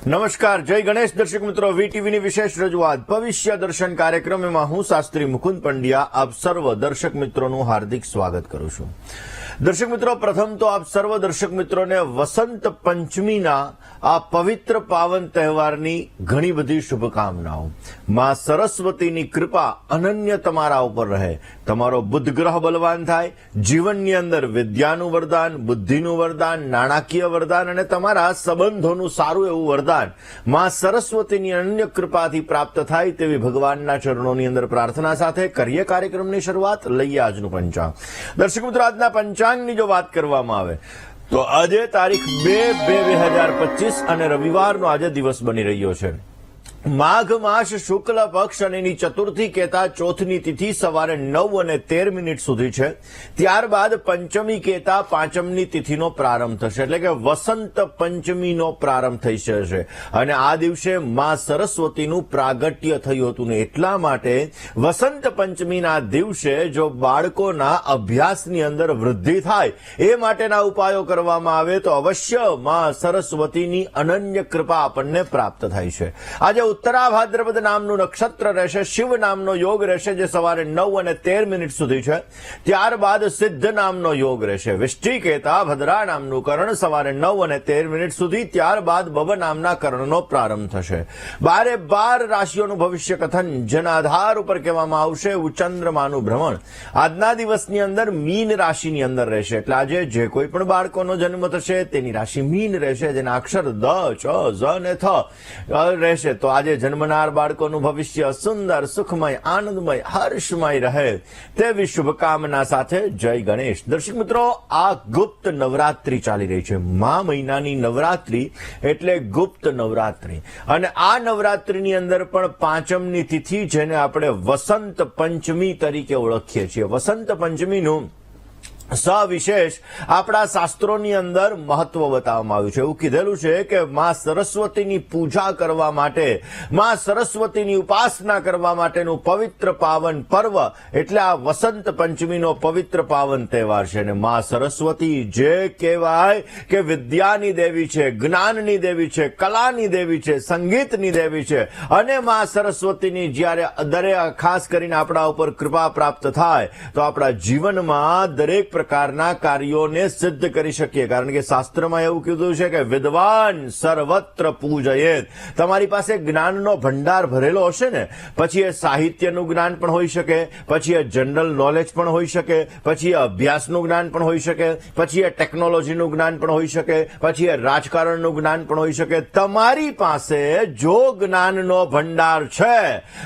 નમસ્કાર, જય ગણેશ દર્શક મિત્રો. વીટીવીની વિશેષ રજૂઆત ભવિષ્ય દર્શન કાર્યક્રમમાં હું શાસ્ત્રી મુકુંદ પંડ્યા આપ સર્વ દર્શક મિત્રોનું હાર્દિક સ્વાગત કરું છું. દર્શક મિત્રો, પ્રથમ તો આપ સર્વ દર્શક મિત્રોને વસંત પંચમીના આ પવિત્ર પાવન તહેવારની ઘણી બધી શુભકામનાઓ. માં સરસ્વતીની કૃપા અનન્ય તમારા ઉપર રહે. તમારો બુધ ગ્રહ બલવાન થાય, જીવનની અંદર વિદ્યાનું વરદાન, બુદ્ધિનું વરદાન, નાણાકીય વરદાન અને તમારા સંબંધોનું સારું એવું વરદાન માં સરસ્વતીની અનન્ય કૃપાથી પ્રાપ્ત થાય તેવી ભગવાનના ચરણોની અંદર પ્રાર્થના સાથે કરીએ કાર્યક્રમની શરૂઆત. લઈએ આજનું પંચાંગ. દર્શક મિત્રો, આજના પંચાંગની જો વાત કરવામાં આવે તો આજે તારીખ 2/2/2025 અને રવિવારનો આજે દિવસ બની રહ્યો છે. માઘ માસ શુક્લ પક્ષ અને એની ચતુર્થી કહેતા ચોથની તિથિ સવારે 9:13 સુધી છે. ત્યારબાદ પંચમી કહેતા પાંચમની તિથિનો પ્રારંભ થશે, એટલે કે વસંત પંચમીનો પ્રારંભ થઈ જશે. અને આ દિવસે માં સરસ્વતીનું પ્રાગટ્ય થયું હતું ને એટલા માટે વસંત પંચમીના દિવસે જો બાળકોના અભ્યાસની અંદર વૃદ્ધિ થાય એ માટેના ઉપાયો કરવામાં આવે તો અવશ્ય માં સરસ્વતીની અનન્ય કૃપા આપણને પ્રાપ્ત થાય છે. આજે ઉત્તરા ભાદ્રપદ નામનું નક્ષત્ર રહેશે, શિવ નામનો યોગ રહેશે જે સવારે 9:13 સુધી છે. ત્યારબાદ સિદ્ધ નામનો યોગ રહેશે, વિષ્ટિ કહેતા ભદ્રા નામનું કરણ સવારે 9:13 સુધી. ત્યારબાદ બબ નામના કરણનો પ્રારંભ થશે. 12 રાશિઓનું ભવિષ્ય કથન જેના આધાર ઉપર કહેવામાં આવશે ચંદ્રમાનું ભ્રમણ આજના દિવસની અંદર મીન રાશિની અંદર રહેશે. એટલે આજે જે કોઈ પણ બાળકોનો જન્મ થશે તેની રાશિ મીન રહેશે, જેના અક્ષર દ, ચ, ઝ અને થ રહેશે. તો આજે જન્મનાર બાળકોનું ભવિષ્ય સુંદર, સુખમય, આનંદમય, હર્ષમય રહે તેવી શુભકામના સાથે જય ગણેશ. દર્શક મિત્રો, આ ગુપ્ત નવરાત્રી ચાલી રહી છે. મા મહિનાની નવરાત્રી એટલે ગુપ્ત નવરાત્રી. અને આ નવરાત્રીની અંદર પણ પાંચમની તિથિ જેને આપણે વસંત પંચમી તરીકે ઓળખીએ છીએ. વસંત પંચમીનું સવિશેષ આપણા શાસ્ત્રોની અંદર મહત્વ બતાવવામાં આવ્યું છે. એવું કીધેલું છે કે માં સરસ્વતીની પૂજા કરવા માટે, માં સરસ્વતીની ઉપાસના કરવા માટેનું પવિત્ર પાવન પર્વ એટલે આ વસંત પંચમીનો પવિત્ર પાવન તહેવાર છે. અને માં સરસ્વતી જે કહેવાય કે વિદ્યાની દેવી છે, જ્ઞાનની દેવી છે, કલાની દેવી છે, સંગીતની દેવી છે. અને માં સરસ્વતીની જ્યારે દરેક ખાસ કરીને આપણા ઉપર કૃપા પ્રાપ્ત થાય તો આપણા જીવનમાં દરેક પ્રકારના કાર્યોને સિદ્ધ કરી શકીએ. કારણ કે શાસ્ત્રમાં એવું કીધું છે કે વિદ્વાન સર્વત્ર પૂજયેત. તમારી પાસે જ્ઞાનનો ભંડાર ભરેલો હશે ને, પછી એ સાહિત્યનું જ્ઞાન પણ હોઈ શકે, પછી એ જનરલ નોલેજ પણ હોઈ શકે, પછી એ અભ્યાસનું જ્ઞાન પણ હોઈ શકે, પછી એ ટેકનોલોજીનું જ્ઞાન પણ હોઈ શકે, પછી એ રાજકારણનું જ્ઞાન પણ હોઈ શકે. તમારી પાસે જો જ્ઞાનનો ભંડાર છે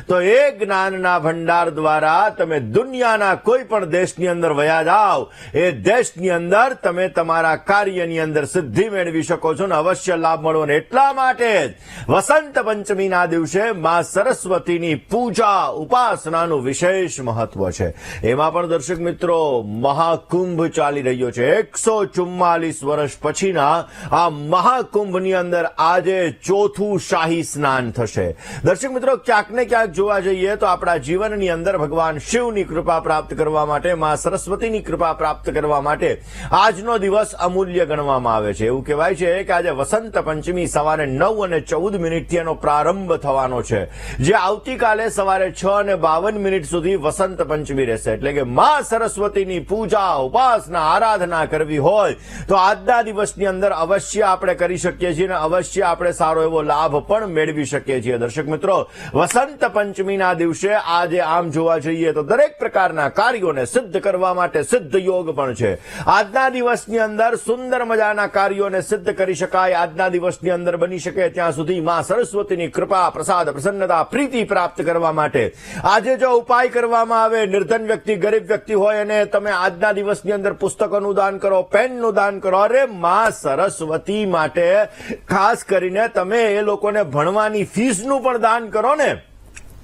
તો એ જ્ઞાનના ભંડાર દ્વારા તમે દુનિયાના કોઈ પણ દેશની અંદર વયા જાઓ, એ દેશની અંદર તમે તમારા કાર્યની અંદર સિદ્ધિ મેળવી શકો છો ને અવશ્ય લાભ મળવો. એટલા માટે વસંત પંચમીના દિવસે માં સરસ્વતીની પૂજા ઉપાસનાનું વિશેષ મહત્વ છે. એમાં પણ દર્શક મિત્રો મહાકુંભ ચાલી રહ્યો છે. 144 વર્ષ પછીના આ મહાકુંભની અંદર આજે ચોથું શાહી સ્નાન થશે. દર્શક મિત્રો, ક્યાંક ને ક્યાંક જોવા જઈએ તો આપણા જીવનની અંદર ભગવાન શિવની કૃપા પ્રાપ્ત કરવા માટે, માં સરસ્વતીની કૃપા પ્રાપ્ત કરવા માટે આજનો દિવસ અમૂલ્ય ગણવામાં આવે છે. એવું કહેવાય છે કે આજે વસંત પંચમી સવારે 9:14 થી એનો પ્રારંભ થવાનો છે, જે આવતીકાલે સવારે 6:52 સુધી વસંત પંચમી રહેશે. એટલે કે માં સરસ્વતીની પૂજા, ઉપાસના, આરાધના કરવી હોય તો આજના દિવસની અંદર અવશ્ય આપણે કરી શકીએ છીએ અને અવશ્ય આપણે સારો એવો લાભ પણ મેળવી શકીએ છીએ. દર્શક મિત્રો, વસંત પંચમીના દિવસે આજે આમ જોવા જઈએ તો દરેક પ્રકારના કાર્યોને સિદ્ધ કરવા માટે સિદ્ધ યોગ પણ છે. આજના દિવસની અંદર સુંદર મજાના કાર્યોને સિદ્ધ કરી શકાય. આજના દિવસની અંદર બની શકે ત્યાં સુધી માં સરસ્વતીની કૃપા, પ્રસાદ, પ્રસન્નતા, પ્રીતિ પ્રાપ્ત કરવા માટે આજે જો ઉપાય કરવામાં આવે, નિર્ધન વ્યક્તિ, ગરીબ વ્યક્તિ હોય અને તમે આજના દિવસની અંદર પુસ્તકોનું દાન કરો, પેનનું દાન કરો, અરે માં સરસ્વતી માટે ખાસ કરીને તમે એ લોકોને ભણવાની ફીસનું પણ દાન કરો ને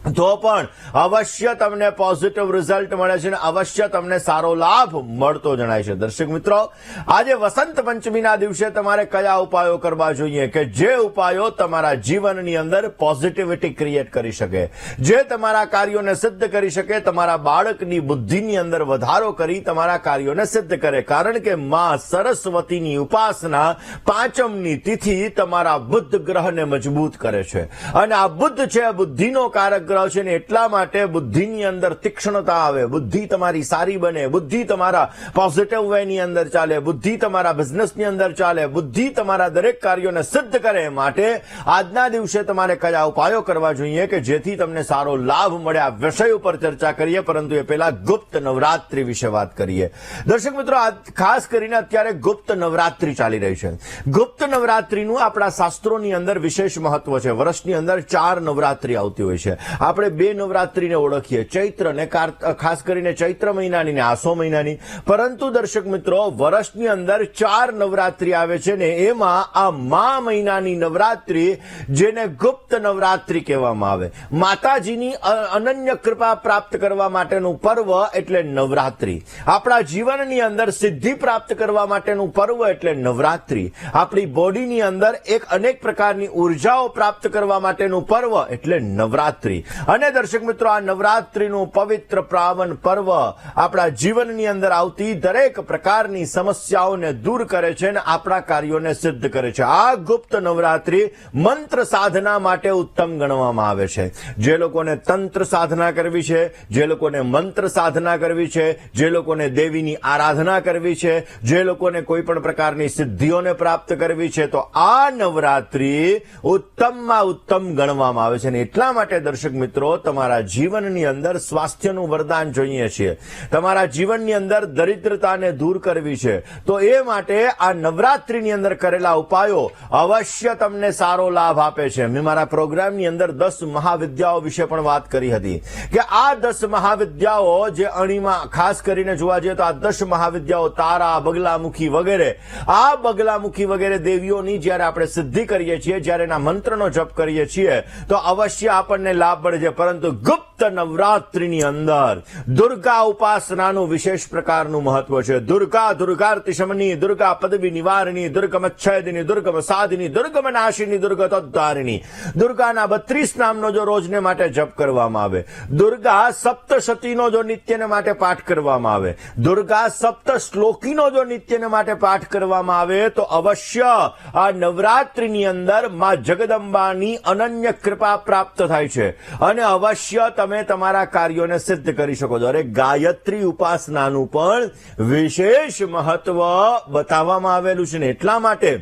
તો પણ અવશ્ય તમને પોઝિટિવ રિઝલ્ટ મળે છે અને અવશ્ય તમને સારો લાભ મળતો જણાય છે. દર્શક મિત્રો, આજે વસંત પંચમીના દિવસે તમારે કયા ઉપાયો કરવા જોઈએ કે જે ઉપાયો તમારા જીવનની અંદર પોઝિટિવિટી ક્રિએટ કરી શકે, જે તમારા કાર્યોને સિદ્ધ કરી શકે, તમારા બાળકની બુદ્ધિની અંદર વધારો કરી તમારા કાર્યોને સિદ્ધ કરે. કારણ કે માં સરસ્વતીની ઉપાસના પાંચમની તિથિ તમારા બુદ્ધ ગ્રહને મજબૂત કરે છે અને આ બુદ્ધ છે બુદ્ધિનો કારક ગ્રહ છે ને એટલા માટે બુદ્ધિની અંદર તીક્ષ્ણતા આવે, બુદ્ધિ તમારી સારી બને, બુદ્ધિ તમારા પોઝિટિવ વેની અંદર ચાલે, બુદ્ધિ તમારા બિઝનેસની અંદર ચાલે, બુદ્ધિ તમારા દરેક કાર્યોને સિદ્ધ કરે. માટે આજના દિવસે તમારે કયા ઉપાયો કરવા જોઈએ કે જેથી તમને સારો લાભ મળે, આ વિષય ઉપર ચર્ચા કરીએ. પરંતુ એ પહેલા ગુપ્ત નવરાત્રી વિશે વાત કરીએ. દર્શક મિત્રો, ખાસ કરીને અત્યારે ગુપ્ત નવરાત્રી ચાલી રહી છે. ગુપ્ત નવરાત્રીનું આપણા શાસ્ત્રોની અંદર વિશેષ મહત્વ છે. વર્ષની અંદર 4 નવરાત્રી આવતી હોય છે. આપણે 2 નવરાત્રીને ઓળખીએ, ચૈત્ર ને ખાસ કરીને ચૈત્ર મહિનાની ને આસો મહિનાની. પરંતુ દર્શક મિત્રો, વર્ષની અંદર 4 નવરાત્રી આવે છે ને એમાં આ મા મહિનાની નવરાત્રી, જેને ગુપ્ત નવરાત્રી કહેવામાં આવે, માતાજીની અનન્ય કૃપા પ્રાપ્ત કરવા માટેનું પર્વ એટલે નવરાત્રી. આપણા જીવનની અંદર સિદ્ધિ પ્રાપ્ત કરવા માટેનું પર્વ એટલે નવરાત્રી. આપણી બોડીની અંદર એક અનેક પ્રકારની ઉર્જાઓ પ્રાપ્ત કરવા માટેનું પર્વ એટલે નવરાત્રી. અને દર્શક મિત્રો, આ નવરાત્રીનું પવિત્ર પાવન પર્વ આપણા જીવનની અંદર આવતી દરેક પ્રકારની સમસ્યાઓને દૂર કરે છે અને આપણા કાર્યોને સિદ્ધ કરે છે. આ ગુપ્ત નવરાત્રી મંત્ર સાધના માટે ઉત્તમ ગણવામાં આવે છે. જે લોકોને તંત્ર સાધના કરવી છે, જે લોકોને મંત્ર સાધના કરવી છે, જે લોકોને દેવીની આરાધના કરવી છે, જે લોકોને કોઈ પણ પ્રકારની સિદ્ધિઓને પ્રાપ્ત કરવી છે, તો આ નવરાત્રી ઉત્તમમાં ઉત્તમ ગણવામાં આવે છે. અને એટલા માટે દર્શક મિત્રો, તમારા જીવનની અંદર સ્વાસ્થ્યનું વરદાન જોઈએ છીએ, તમારા જીવનની અંદર દરિદ્રતાને દૂર કરવી છે, તો એ માટે આ નવરાત્રીની અંદર કરેલા ઉપાયો અવશ્ય તમને સારો લાભ આપે છે. મેં મારા પ્રોગ્રામની અંદર 10 મહાવિદ્યાઓ વિશે પણ વાત કરી હતી કે આ 10 મહાવિદ્યાઓ જે અણીમાં ખાસ કરીને જોવા જઈએ તો આ 10 મહાવિદ્યાઓ તારા, બગલામુખી વગેરે, આ બગલામુખી વગેરે દેવીઓની જ્યારે આપણે સિદ્ધિ કરીએ છીએ, જ્યારે એના મંત્રનો જપ કરીએ છીએ તો અવશ્ય આપણને લાભ મળે છે. પરંતુ ગુપ્ત નવરાત્રીની અંદર દુર્ગા ઉપાસનાનું વિશેષ પ્રકારનું મહત્વ છે. દુર્ગાર્તિશમની, દુર્ગા પદવી નિવારણી, દુર્ગમચ્છેદિની, દુર્ગમસાધિની, દુર્ગમનાશિની, દુર્ગતોદ્ધારિણી. દુર્ગાના 32 નામનો જો રોજને માટે જપ કરવામાં આવે, દુર્ગા સપ્તશતીનો જો નિત્યને માટે પાઠ કરવામાં આવે, દુર્ગા સપ્ત શ્લોકીનો જો નિત્યને માટે પાઠ કરવામાં આવે તો અવશ્ય આ નવરાત્રીની અંદર માં જગદંબાની અનન્ય કૃપા પ્રાપ્ત થાય છે અને અવશ્ય તમે તમારા કાર્યોને સિદ્ધ કરી શકો છો. અરે ગાયત્રી ઉપાસનાનું પણ વિશેષ મહત્વ બતાવવામાં આવેલું છે ને એટલા માટે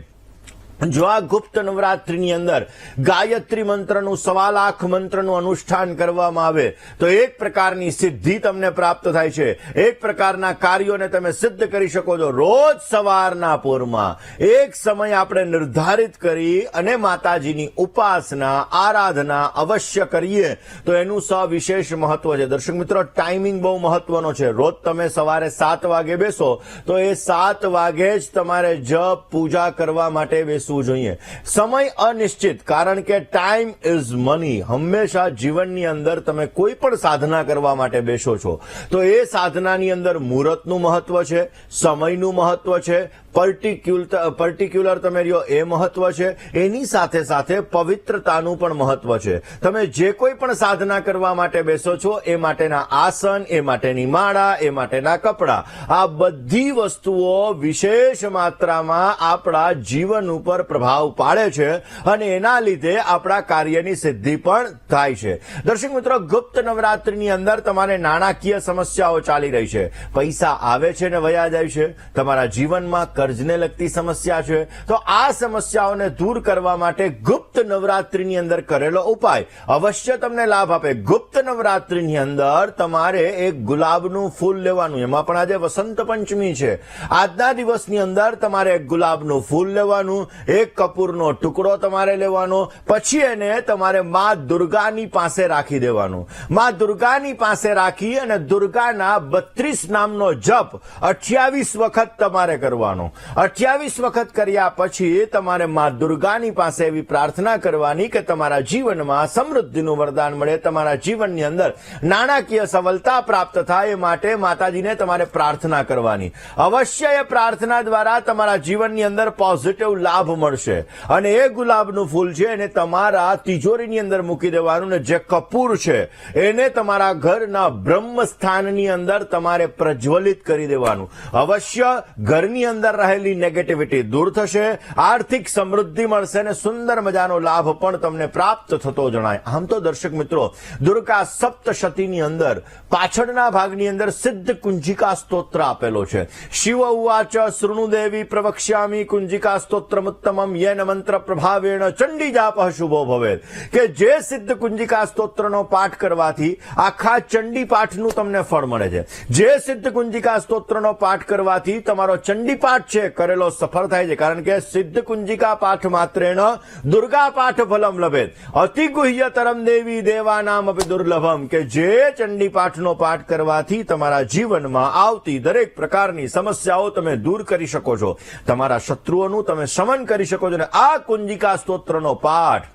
જો આ ગુપ્ત નવરાત્રીની અંદર ગાયત્રી મંત્રનું 1.25 લાખ મંત્રનું અનુષ્ઠાન કરવામાં આવે તો એક પ્રકારની સિદ્ધિ તમને પ્રાપ્ત થાય છે, એક પ્રકારના કાર્યોને તમે સિદ્ધ કરી શકો છો. રોજ સવારના પોરમાં એક સમય આપણે નિર્ધારિત કરી અને માતાજીની ઉપાસના, આરાધના અવશ્ય કરીએ તો એનું સવિશેષ મહત્વ છે. દર્શક મિત્રો, ટાઈમિંગ બહુ મહત્વનો છે. રોજ તમે સવારે 7 વાગે બેસો તો એ 7 વાગે જ તમારે જપ પૂજા કરવા માટે બેસો જોઈએ. સમય અનિશ્ચિત, કારણ કે ટાઈમ ઇઝ મની. હંમેશા જીવનની અંદર તમે કોઈ પણ સાધના કરવા માટે બેસો છો તો એ સાધનાની અંદર મુહૂર્તનું મહત્વ છે, સમયનું મહત્વ છે, પર્ટિક્યુલર તમે રહ્યો એ મહત્વ છે, એની સાથે સાથે પવિત્રતાનું પણ મહત્વ છે. તમે જે કોઈ પણ સાધના કરવા માટે બેસો છો એ માટેના આસન, એ માટેની માળા, એ માટેના કપડા, આ બધી વસ્તુઓ વિશેષ માત્રામાં આપણા જીવન ઉપર પ્રભાવ પાડે છે અને એના લીધે આપણા કાર્યની સિદ્ધિ પણ થાય છે. દર્શક મિત્રો, ગુપ્ત નવરાત્રીની અંદર તમારે નાણાકીય સમસ્યાઓ ચાલી રહી છે, પૈસા આવે છે ને વયા જાય છે, તમારા જીવનમાં કર્જને લગતી સમસ્યા છે, તો આ સમસ્યાઓને દૂર કરવા માટે ગુપ્ત નવરાત્રીની અંદર કરેલો ઉપાય અવશ્ય તમને લાભ આપે. ગુપ્ત નવરાત્રીની અંદર તમારે એક ગુલાબનું ફૂલ લેવાનું, એમાં પણ આજે વસંત પંચમી છે, આજના દિવસની અંદર તમારે એક ગુલાબનું ફૂલ લેવાનું, એક કપૂરનો ટુકડો તમારે લેવાનો, પછી એને તમારે માં દુર્ગાની પાસે રાખી દેવાનું. માં દુર્ગાની પાસે રાખી અને દુર્ગાના 32 નામનો જપ 28 વખત તમારે કરવાનો. 28 વખત કર્યા પછી તમારે માં દુર્ગાની પાસે એવી પ્રાર્થના કરવાની કે તમારા જીવનમાં સમૃદ્ધિનું વરદાન મળે, તમારા જીવનની અંદર નાણાકીય સફળતા પ્રાપ્ત થાય, એ માટે માતાજીને તમારે પ્રાર્થના કરવાની. અવશ્ય એ પ્રાર્થના દ્વારા તમારા જીવનની અંદર પોઝિટિવ લાભ મળશે. અને એ ગુલાબનું ફૂલ છે એને તમારા તિજોરીની અંદર મૂકી દેવાનું, ને જે કપૂર છે એને તમારા ઘરના બ્રહ્મસ્થાનની અંદર તમારે પ્રજ્વલિત કરી દેવાનું. અવશ્ય ઘરની અંદર રહેલી નેગેટિવિટી દૂર થશે, આર્થિક સમૃદ્ધિ મળશે અને સુંદર મજાનો લાભ પણ તમને પ્રાપ્ત થતો જણાય. આમ તો દર્શક મિત્રો, દુર્ગા સપ્તશતીની અંદર પાછળના ભાગની અંદર સિદ્ધ કુંજિકા સ્તોત્ર આપેલો છે. શિવ ઉવાચ શૃણુ દેવી પ્રવક્ષ્યામિ કુંજિકા સ્તોત્રમુત્તમમ યેન મંત્ર પ્રભાવેણ ચંડી જાપઃ શુભો ભવેત. કે જે સિદ્ધ કુંજિકા સ્તોત્રનો પાઠ કરવાથી આખા ચંડી પાઠનું તમને ફળ મળે છે. જે સિદ્ધ કુંજિકા સ્તોત્રનો પાઠ કરવાથી તમારો ચંડી પાઠ છે કરેલો સફળ થાય છે. કારણ કે સિદ્ધ કુંજિકા પાઠ માત્રેણ દુર્ગા પાઠ ફલમ લભેત અતિ ગુહ્યતરમ દેવી દેવાનામ અપી દુર્લભમ. કે જે ચંડી પાઠનો પાઠ કરવાથી તમારા જીવનમાં આવતી દરેક પ્રકારની સમસ્યાઓ તમે દૂર કરી શકો છો, તમારા શત્રુઓનું તમે શમન કરી શકો છો. અને આ કુંજિકા સ્તોત્રનો પાઠ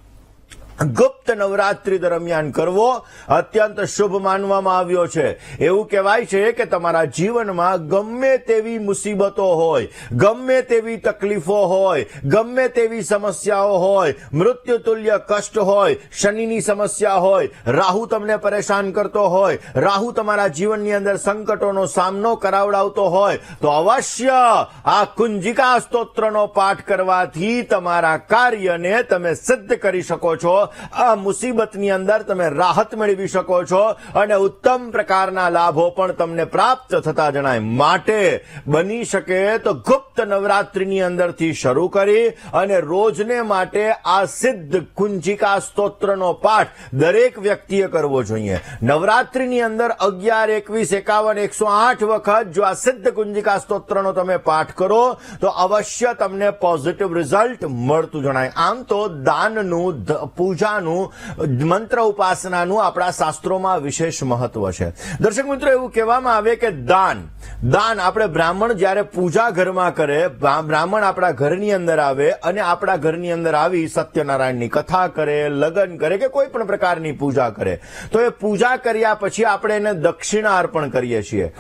ગુપ્ત નવરાત્રી દરમિયાન કરવો અત્યંત શુભ માનવામાં આવ્યો છે. એવું કહેવાય છે કે તમારા જીવનમાં ગમે તેવી મુસીબતો હોય, ગમે તેવી તકલીફો હોય, ગમે તેવી સમસ્યાઓ હોય, મૃત્યુ તુલ્ય કષ્ટ હોય, શનિની સમસ્યા હોય, રાહુ તમને પરેશાન કરતો હોય, રાહુ તમારા જીવનની અંદર સંકટોનો સામનો કરાવડાવતો હોય, તો અવશ્ય આ કુંજિકા સ્તોત્રનો પાઠ કરવાથી તમારા કાર્યને તમે સિદ્ધ કરી શકો છો. આ મુસીબતની અંદર તમે રાહત મેળવી શકો છો અને ઉત્તમ પ્રકારના લાભો પણ તમને પ્રાપ્ત થતા જણાય. માટે બની શકે તો ગુપ્ત નવરાત્રીની અંદરથી શરૂ કરી અને રોજને માટે આ સિદ્ધ કુંજિકા સ્તોત્રનો પાઠ દરેક વ્યક્તિએ કરવો જોઈએ. નવરાત્રીની અંદર 11, 21, 51, 108 વખત જો આ સિદ્ધ કુંજિકા સ્તોત્રનો તમે પાઠ કરો તો અવશ્ય તમને પોઝિટિવ રિઝલ્ટ મળતું જણાય. આમ તો દાનનું, પૂજાનું, મંત્ર ઉપાસનાનું આપણા શાસ્ત્રોમાં વિશેષ મહત્વ છે. દર્શક મિત્રો, એવું કહેવામાં આવે કે દાન આપણે બ્રાહ્મણ જ્યારે પૂજા ઘરમાં કરે, બ્રાહ્મણ આપણા ઘરની અંદર આવે અને આપણા ઘરની અંદર આવી સત્યનારાયણની કથા કરે, લગ્ન કરે કે કોઈ પણ પ્રકારની પૂજા કરે, તો એ પૂજા કર્યા પછી આપણે એને દક્ષિણા અર્પણ કરીએ છીએ.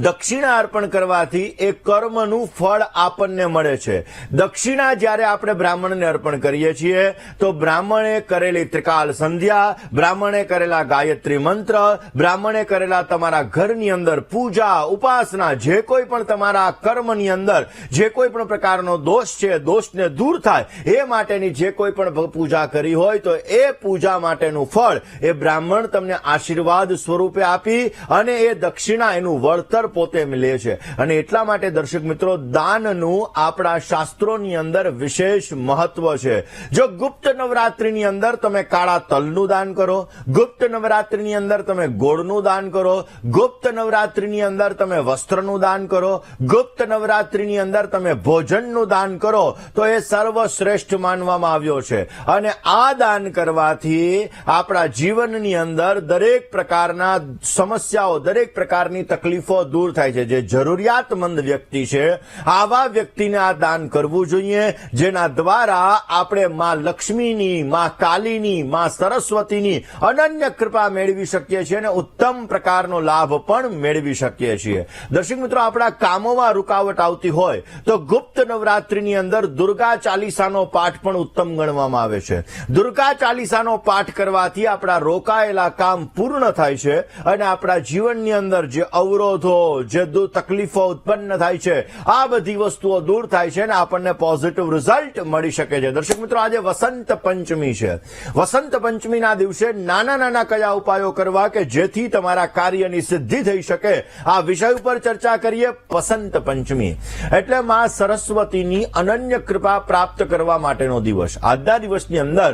દક્ષિણા અર્પણ કરવાથી એ કર્મનું ફળ આપણને મળે છે. દક્ષિણા જ્યારે આપણે બ્રાહ્મણને અર્પણ કરીએ છીએ તો બ્રાહ્મણે કરેલી ત્રિકાલ સંધ્યા, બ્રાહ્મણે કરેલા ગાયત્રી મંત્ર, બ્રાહ્મણે કરેલા તમારા ઘરની અંદર પૂજા ઉપાસના, જે કોઈ પણ તમારા કર્મની અંદર જે કોઈ પણ પ્રકારનો દોષ છે, દોષને દૂર થાય એ માટેની જે કોઈ પણ પૂજા કરી હોય તો એ પૂજા માટેનું ફળ એ બ્રાહ્મણ તમને આશીર્વાદ સ્વરૂપે આપી અને એ દક્ષિણા એનું વર્ત પોતે લે છે. અને એટલા માટે દર્શક મિત્રો, દાનનું આપણા શાસ્ત્રોની અંદર વિશેષ મહત્વ છે. જો ગુપ્ત નવરાત્રીની અંદર તમે કાળા તલનું દાન કરો, ગુપ્ત નવરાત્રીની અંદર તમે ગોળનું દાન કરો, ગુપ્ત નવરાત્રીની અંદર તમે વસ્ત્રનું દાન કરો, ગુપ્ત નવરાત્રીની અંદર તમે ભોજનનું દાન કરો, તો એ સર્વશ્રેષ્ઠ માનવામાં આવ્યો છે. અને આ દાન કરવાથી આપણા જીવનની અંદર દરેક પ્રકારના સમસ્યાઓ, દરેક પ્રકારની તકલીફો દૂર થાય છે. જે જરૂરિયાતમંદ વ્યક્તિ છે આવા વ્યક્તિને આ દાન કરવું જોઈએ, જેના દ્વારા આપણે માં લક્ષ્મીની, માં કાલીની, માં સરસ્વતીની અનન્ય કૃપા મેળવી શકીએ છીએ અને ઉત્તમ પ્રકારનો લાભ પણ મેળવી શકીએ છીએ. દર્શક મિત્રો, આપણા કામોમાં રૂકાવટ આવતી હોય તો ગુપ્ત નવરાત્રીની અંદર દુર્ગા ચાલીસાનો પાઠ પણ ઉત્તમ ગણવામાં આવે છે. દુર્ગા ચાલીસાનો પાઠ કરવાથી આપણા રોકાયેલા કામ પૂર્ણ થાય છે અને આપણા જીવનની અંદર જે અવરોધો, જે તકલીફો ઉત્પન્ન થાય છે, આ બધી વસ્તુઓ દૂર થાય છે અને આપણને પોઝિટિવ રિઝલ્ટ મળી શકે છે. દર્શક મિત્રો, આજે વસંત પંચમી છે. વસંત પંચમીના દિવસે નાના નાના કયા ઉપાયો કરવા કે જેથી તમારા કાર્યની સિદ્ધિ થઈ શકે, આ વિષય ઉપર ચર્ચા કરીએ. વસંત પંચમી એટલે માં સરસ્વતીની અનન્ય કૃપા પ્રાપ્ત કરવા માટેનો દિવસ. આજના દિવસની અંદર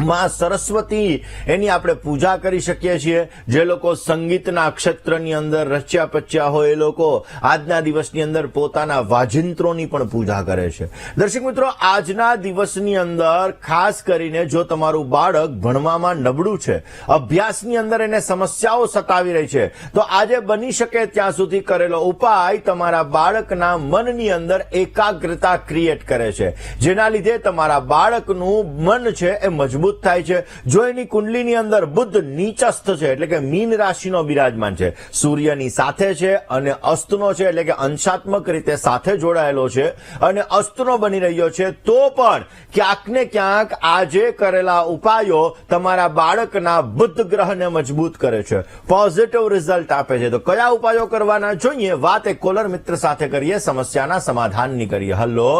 માં સરસ્વતી એની આપણે પૂજા કરી શકીએ છીએ. જે લોકો સંગીતના ક્ષેત્રની અંદર રચ્યા પચ્યા હોય એ લોકો આજના દિવસની અંદર પોતાના વાજિંત્રોની પણ પૂજા કરે છે. દર્શક મિત્રો, આજના દિવસની અંદર ખાસ કરીને જો તમારું બાળક ભણવામાં નબળું છે, અભ્યાસની અંદર એને સમસ્યાઓ સતાવી રહી છે, તો આજે બની શકે ત્યાં સુધી કરેલો ઉપાય તમારા બાળકના મનની અંદર એકાગ્રતા ક્રિએટ કરે છે, જેના લીધે તમારા બાળકનું મન છે એ મજબૂત થાય છે. જો એની કુંડલીની અંદર બુદ્ધ નીચસ્થ છે એટલે કે મીન રાશિનો બિરાજમાન છે, સૂર્યની સાથે છે અને અસ્તનો છે એટલે કે અંશાત્મક રીતે સાથે જોડાયેલો છે અને અસ્તનો બની રહ્યો છે, તો પણ ક્યાંક ને ક્યાંક આજે કરેલા ઉપાયો તમારા બાળકના બુદ્ધ ગ્રહને મજબૂત કરે છે, પોઝિટિવ રિઝલ્ટ આપે છે. તો કયા ઉપાયો કરવાના જોઈએ, વાત એક કોલર મિત્ર સાથે કરીએ, સમસ્યાના સમાધાનની કરીએ. હલો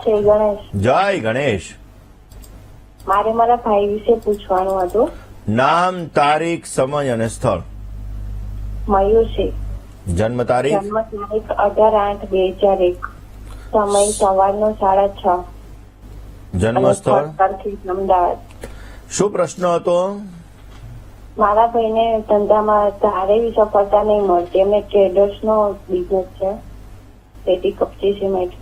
જય ગણેશ. જય ગણેશ. મારે મારા ભાઈ વિશે પૂછવાનું હતું. નામ, તારીખ, સમય અને સ્થળ. મયુરસિંહ. જન્મ તારીખ? જન્મ તારીખ 18/8/2001. સમય સવારનો 6:30. જન્મ સ્થળ? અમદાવાદ. શું પ્રશ્ન હતો? મારા ભાઈને ધંધામાં ધારેવી સફળતા નહીં મળતી. એમને ટ્રેડર્સનો બિઝનેસ છે, પેટી કપચી સિમેન્ટ.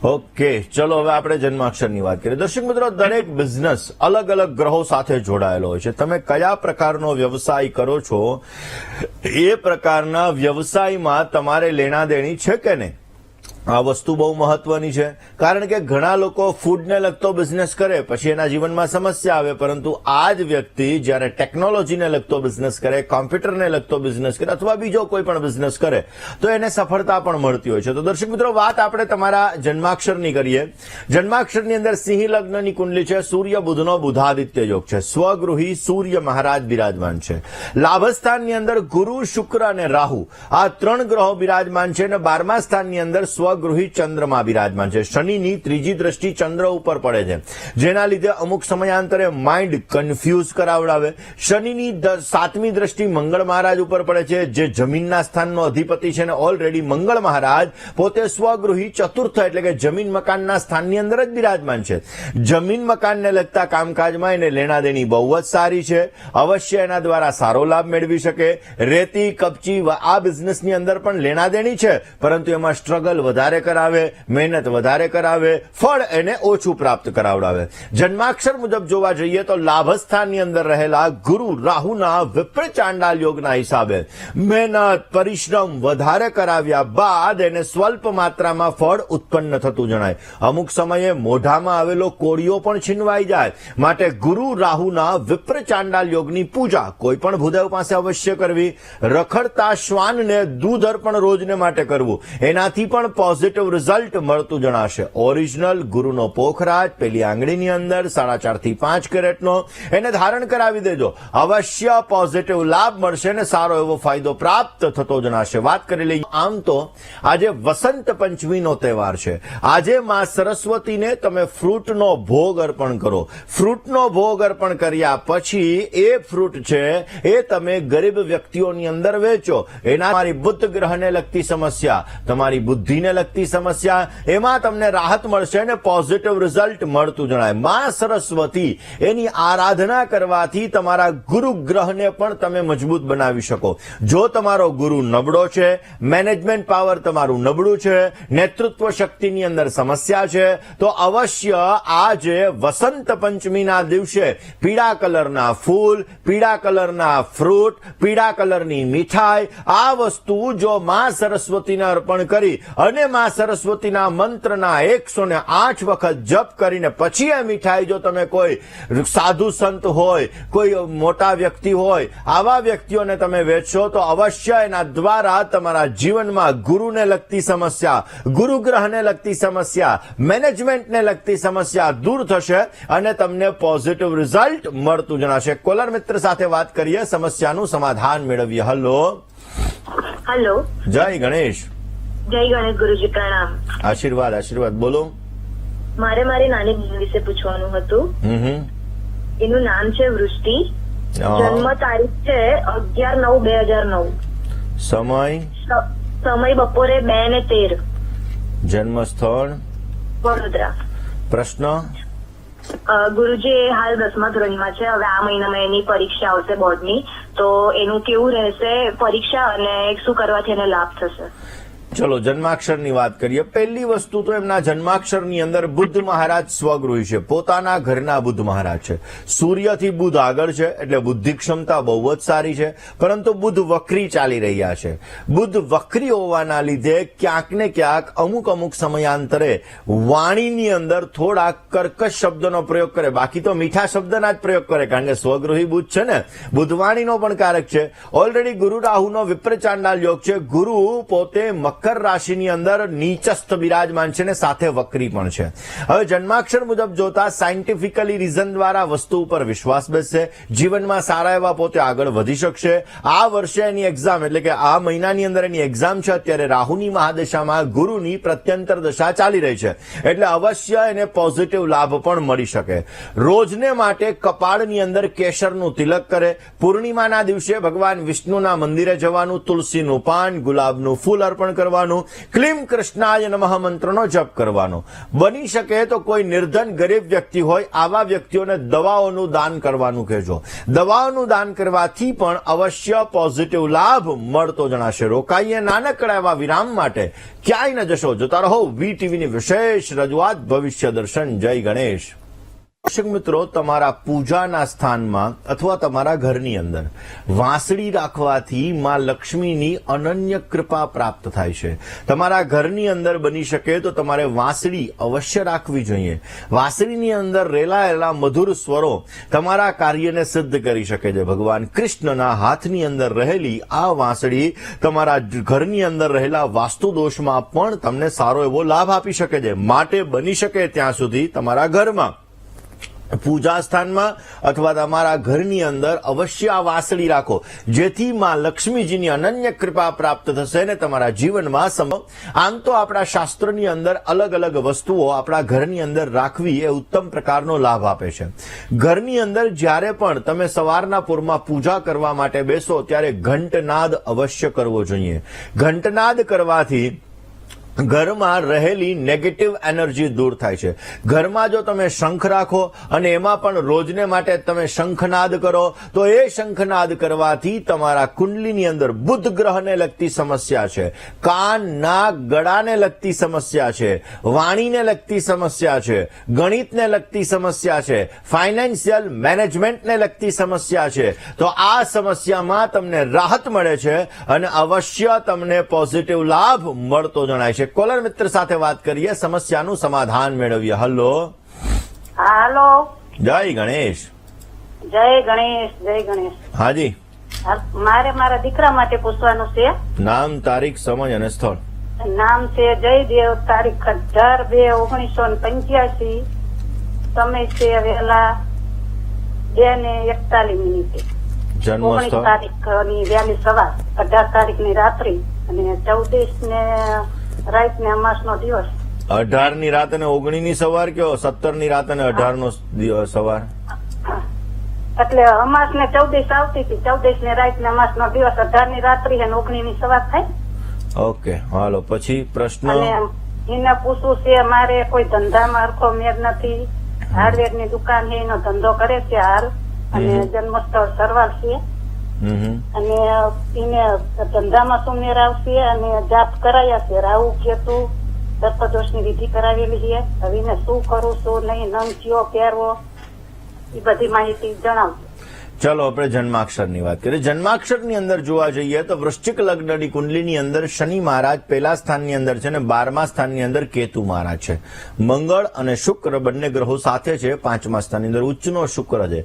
ઓકે, ચલો હવે આપણે જન્માક્ષરની વાત કરીએ. દર્શક મિત્રો, દરેક બિઝનેસ અલગ અલગ ગ્રહો સાથે જોડાયેલો હોય છે. તમે કયા પ્રકારનો વ્યવસાય કરો છો એ પ્રકારના વ્યવસાયમાં તમારે લેણા દેણી છે કે નહીં, આ વસ્તુ બહુ મહત્વની છે. કારણ કે ઘણા લોકો ફૂડને લગતો બિઝનેસ કરે, પછી એના જીવનમાં સમસ્યા આવે, પરંતુ આ જ વ્યક્તિ જ્યારે ટેકનોલોજીને લગતો બિઝનેસ કરે, કોમ્પ્યુટરને લગતો બિઝનેસ કરે અથવા બીજો કોઈ પણ બિઝનેસ કરે તો એને સફળતા પણ મળતી હોય છે. તો દર્શક મિત્રો, વાત આપણે તમારા જન્માક્ષરની કરીએ. જન્માક્ષરની અંદર સિંહ લગ્નની કુંડલી છે, સૂર્ય બુધનો બુધાદિત્ય યોગ છે, સ્વગૃહી સૂર્ય મહારાજ બિરાજમાન છે, લાભસ્થાનની અંદર ગુરુ, શુક્ર અને રાહુ આ 3 ગ્રહો બિરાજમાન છે અને 12મા સ્થાનની અંદર સ્વગૃહી ચંદ્રમાં બિરાજમાન છે. શનિની ત્રીજી દ્રષ્ટિ ચંદ્ર ઉપર પડે છે, જેના લીધે અમુક સમયાંતરે માઇન્ડ કન્ફ્યુઝ કરાવડાવે. શનિની 7મી દ્રષ્ટિ મંગળ મહારાજ ઉપર પડે છે, જે જમીનના સ્થાનનો અધિપતિ છે, અને ઓલરેડી મંગળ મહારાજ પોતે સ્વગૃહી ચતુર્થ એટલે કે જમીન મકાનના સ્થાનની અંદર જ બિરાજમાન છે. જમીન મકાનને લગતા કામકાજમાં એને લેણા દેણી બહુ જ સારી છે, અવશ્ય એના દ્વારા સારો લાભ મેળવી શકે. રેતી, કપચી આ બિઝનેસની અંદર પણ લેણા દેણી છે, પરંતુ એમાં સ્ટ્રગલ વધારે કરાવે, મહેનત વધારે કરાવે, ફળ એને ઓછું પ્રાપ્ત કરાવડાવે. જન્માક્ષર મુજબ જોવા જઈએ તો લાભસ્થાનની અંદર રહેલા ગુરુ રાહુના વિપરીત ચાંડાલ યોગના હિસાબે મહેનત, પરિશ્રમ વધારે કરાવ્યા બાદ એને સ્વલ્પ માત્રામાં ફળ ઉત્પન્ન થતું જણાય. અમુક સમયે મોઢામાં આવેલો કોળિયો પણ છીનવાઈ જાય. માટે ગુરુ રાહુના વિપરીત ચાંડાલ યોગની પૂજા કોઈ પણ ભૂદેવ પાસે અવશ્ય કરવી. રખડતા શ્વાનને દૂધ અર્પણ રોજને માટે કરવું, એનાથી પણ પોઝિટિવ રિઝલ્ટ મળતું જણાશે. ઓરિજિનલ ગુરુનો પોખરાજ પેલી આંગળીની અંદર 4.5 થી 5 કેરેટનો એને ધારણ કરાવી દેજો, અવશ્ય પોઝિટિવ લાભ મળશે અને સારો એવો ફાયદો પ્રાપ્ત થતો જણાશે. વાત કરી લઈએ. આમ તો આજે વસંત પંચમીનો તહેવાર છે. આજે માં સરસ્વતીને તમે ફ્રૂટનો ભોગ અર્પણ કરો. ફ્રૂટનો ભોગ અર્પણ કર્યા પછી એ ફ્રૂટ છે એ તમે ગરીબ વ્યક્તિઓની અંદર વેચો. એના તમારી બુદ્ધ ગ્રહને લગતી સમસ્યા, તમારી બુદ્ધિને લગતી સમસ્યા, એમાં તમને રાહત મળશે અને પોઝિટિવ રિઝલ્ટ મળતું જણાય. માં સરસ્વતી એની આરાધના કરવાથી તમારા ગુરુ ગ્રહને પણ તમે મજબૂત બનાવી શકો. જો તમારો ગુરુ નબળો છે, મેનેજમેન્ટ પાવર તમારું નબળું છે, નેતૃત્વ શક્તિની અંદર સમસ્યા છે, તો અવશ્ય આજે વસંત પંચમીના દિવસે પીળા કલરના ફૂલ, પીળા કલરના ફ્રૂટ, પીળા કલરની મીઠાઈ આ વસ્તુ જો માં સરસ્વતીને અર્પણ કરી અને માં સરસ્વતીના મંત્રના 108 વખત જપ કરીને પછી આ મીઠાઈ જો તમે કોઈ સાધુ સંત હોય, કોઈ મોટા વ્યક્તિ હોય, આવા વ્યક્તિઓને તમે વેચશો તો અવશ્ય એના દ્વારા તમારા જીવનમાં ગુરુને લગતી સમસ્યા, ગુરુગ્રહને લગતી સમસ્યા, મેનેજમેન્ટને લગતી સમસ્યા દૂર થશે અને તમને પોઝિટિવ રિઝલ્ટ મળતું જણાશે. કોલર મિત્ર સાથે વાત કરીએ, સમસ્યાનું સમાધાન મેળવીએ. હલો. જય ગણેશ. જય ગણેશ ગુરુજી, પ્રણામ. આશીર્વાદ. આશીર્વાદ. બોલો. મારે મારી નાની બહેન વિશે પૂછવાનું હતું. એનું નામ છે વૃષ્ટિ. જન્મ તારીખ છે 11/9/2009. સમય બપોરે 2:13. જન્મ સ્થળ વડોદરા. પ્રશ્ન? ગુરુજી એ હાલ 10મા ધોરણમાં છે. હવે આ મહિનામાં એની પરીક્ષા આવશે બોર્ડની, તો એનું કેવું રહેશે પરીક્ષા અને શું કરવાથી એને લાભ થશે? ચલો જન્માક્ષરની વાત કરીએ. પહેલી વસ્તુ તો એમના જન્માક્ષરની અંદર બુદ્ધ મહારાજ સ્વગૃહી છે, પોતાના ઘરના બુદ્ધ મહારાજ છે. સૂર્યથી બુદ્ધ આગળ છે એટલે બુદ્ધિ ક્ષમતા બહુ જ સારી છે, પરંતુ બુદ્ધ વક્રી ચાલી રહ્યા છે. બુદ્ધ વક્રી હોવાના લીધે ક્યાંક ને ક્યાંક અમુક સમયાંતરે વાણીની અંદર થોડા કર્કશ શબ્દનો પ્રયોગ કરે, બાકી તો મીઠા શબ્દના જ પ્રયોગ કરે, કારણ કે સ્વગૃહી બુદ્ધ છે ને. બુદ્ધવાણીનો પણ કારક છે. ઓલરેડી ગુરુ રાહુનો વિપ્રચાંડાલ યોગ છે. ગુરુ પોતે મકર રાશિની અંદર નીચસ્થ બિરાજમાન છે ને સાથે વક્રી પણ છે. હવે જન્માક્ષર મુજબ જોતા સાયન્ટિફિકલી રીઝન દ્વારા વસ્તુ ઉપર વિશ્વાસ બેસશે, જીવનમાં સારા એવા પોતે આગળ વધી શકશે. આ વર્ષે એની એક્ઝામ એટલે કે આ મહિનાની અંદર એની એક્ઝામ છે. અત્યારે રાહુની મહાદશામાં ગુરુની પ્રત્યંતર દશા ચાલી રહી છે, એટલે અવશ્ય એને પોઝિટિવ લાભ પણ મળી શકે. રોજને માટે કપાળની અંદર કેસરનું તિલક કરે. પૂર્ણિમાના દિવસે ભગવાન વિષ્ણુના મંદિરે જવાનું, તુલસીનું પાન, ગુલાબનું ફૂલ અર્પણ કરવાનું, ક્લીમ કૃષ્ણાય નમઃ મંત્રનો જપ કરવાનો. બની શકે તો કોઈ નિર્ધન ગરીબ વ્યક્તિ હોય, આવા વ્યક્તિઓને દવાઓનું દાન કરવાનું કહેજો. દવાઓનું દાન કરવાથી પણ અવશ્ય પોઝિટિવ લાભ મળતો જણાશે. રોકાઈએ નાનકડા એવા વિરામ માટે, ક્યાંય ન જશો, જોતા રહો વીટીવીની વિશેષ રજૂઆત ભવિષ્ય દર્શન. જય ગણેશ. દર્શક મિત્રો, તમારા પૂજાના સ્થાનમાં અથવા તમારા ઘરની અંદર વાંસળી રાખવાથી માં લક્ષ્મીની અનન્ય કૃપા પ્રાપ્ત થાય છે. તમારા ઘરની અંદર બની શકે તો તમારે વાંસળી અવશ્ય રાખવી જોઈએ. વાંસળીની અંદર રેલાયેલા મધુર સ્વરો તમારા કાર્યને સિદ્ધ કરી શકે છે. ભગવાન કૃષ્ણના હાથની અંદર રહેલી આ વાંસળી તમારા ઘરની અંદર રહેલા વાસ્તુ દોષમાં પણ તમને સારો એવો લાભ આપી શકે છે. માટે બની શકે ત્યાં સુધી તમારા ઘરમાં, પૂજા સ્થાનમાં અથવા તમારા ઘરની અંદર અવશ્ય આ વાંસળી રાખો, જેથી માં લક્ષ્મીજીની અનન્ય કૃપા પ્રાપ્ત થશે ને તમારા જીવનમાં. આમ તો આપણા શાસ્ત્રની અંદર અલગ અલગ વસ્તુઓ આપણા ઘરની અંદર રાખવી એ ઉત્તમ પ્રકારનો લાભ આપે છે. ઘરની અંદર જ્યારે પણ તમે સવારના પૂરમાં પૂજા કરવા માટે બેસો ત્યારે ઘંટનાદ અવશ્ય કરવો જોઈએ. ઘંટનાદ કરવાથી ઘરમાં રહેલી નેગેટિવ એનર્જી દૂર થાય છે. ઘરમાં જો તમે શંખ રાખો અને એમાં પણ રોજને માટે તમે શંખનાદ કરો તો એ શંખનાદ કરવાથી તમારા કુંડલીની અંદર બુધ ગ્રહને લગતી સમસ્યા છે, કાન નાક ગળાને લગતી સમસ્યા છે, વાણીને લગતી સમસ્યા છે, ગણિતને લગતી સમસ્યા છે, ફાઇનાન્શિયલ મેનેજમેન્ટને લગતી સમસ્યા છે, તો આ સમસ્યામાં તમને રાહત મળે છે અને અવશ્ય તમને પોઝિટિવ લાભ મળતો જણાય છે. કોલર મિત્ર સાથે વાત કરીએ, સમસ્યાનું સમાધાન મેળવીએ. હલો. હાલો. જય ગણેશ. જય ગણેશ. જય ગણેશ. હાજી. મારે મારા દીકરા માટે પૂછવાનું છે. નામ, તારીખ, સમય અને સ્થળ. નામ છે જયદેવ, તારીખ 18/2/1985, સમય છે વહેલા 2:41. જન્મ 19 સ્થળ તારીખની વહેલી સવાર, 18 તારીખની રાત્રિ અને 14 ને રાતને અમાસનો દિવસ. 18 ની રાત અને 19 ની સવાર કયો? 17 ની રાત અને 18 નો સવાર. એટલે અમાસ ને 14 આવતી હતી, 14 ને રાત ને અમાસ નો દિવસ, 18 ની રાત્રિ અને 19 ની સવાર થાય. ઓકે, હાલો. પછી પ્રશ્ન. અને એને પૂછવું છે, મારે કોઈ ધંધામાં હરખો મેળ નથી. હાર્ડવેર ની દુકાન છે, એનો ધંધો કરે છે હાલ, અને જન્મસ્થળ સરવાલ છે, અને એને ધંધામાં શું મેળ આવશે, અને જાપ કરાયા છે, રાહુ કેતુ સર્પદોષની વિધિ કરાવેલી છે. હવે એને શું કરું, શું નહીં, નંગ કયો પહેરવો, એ બધી માહિતી જણાવજો. ચલો આપણે જન્માક્ષરની વાત કરીએ. જન્માક્ષરની અંદર જોવા જઈએ તો વૃશ્ચિક લગ્નની કુંડલીની અંદર શનિ મહારાજ પહેલા સ્થાનની અંદર છે અને 12મા સ્થાનની અંદર કેતુ મહારાજ છે. મંગળ અને શુક્ર બંને ગ્રહો સાથે છે 5મા સ્થાનની અંદર. ઉચ્ચનો શુક્ર છે.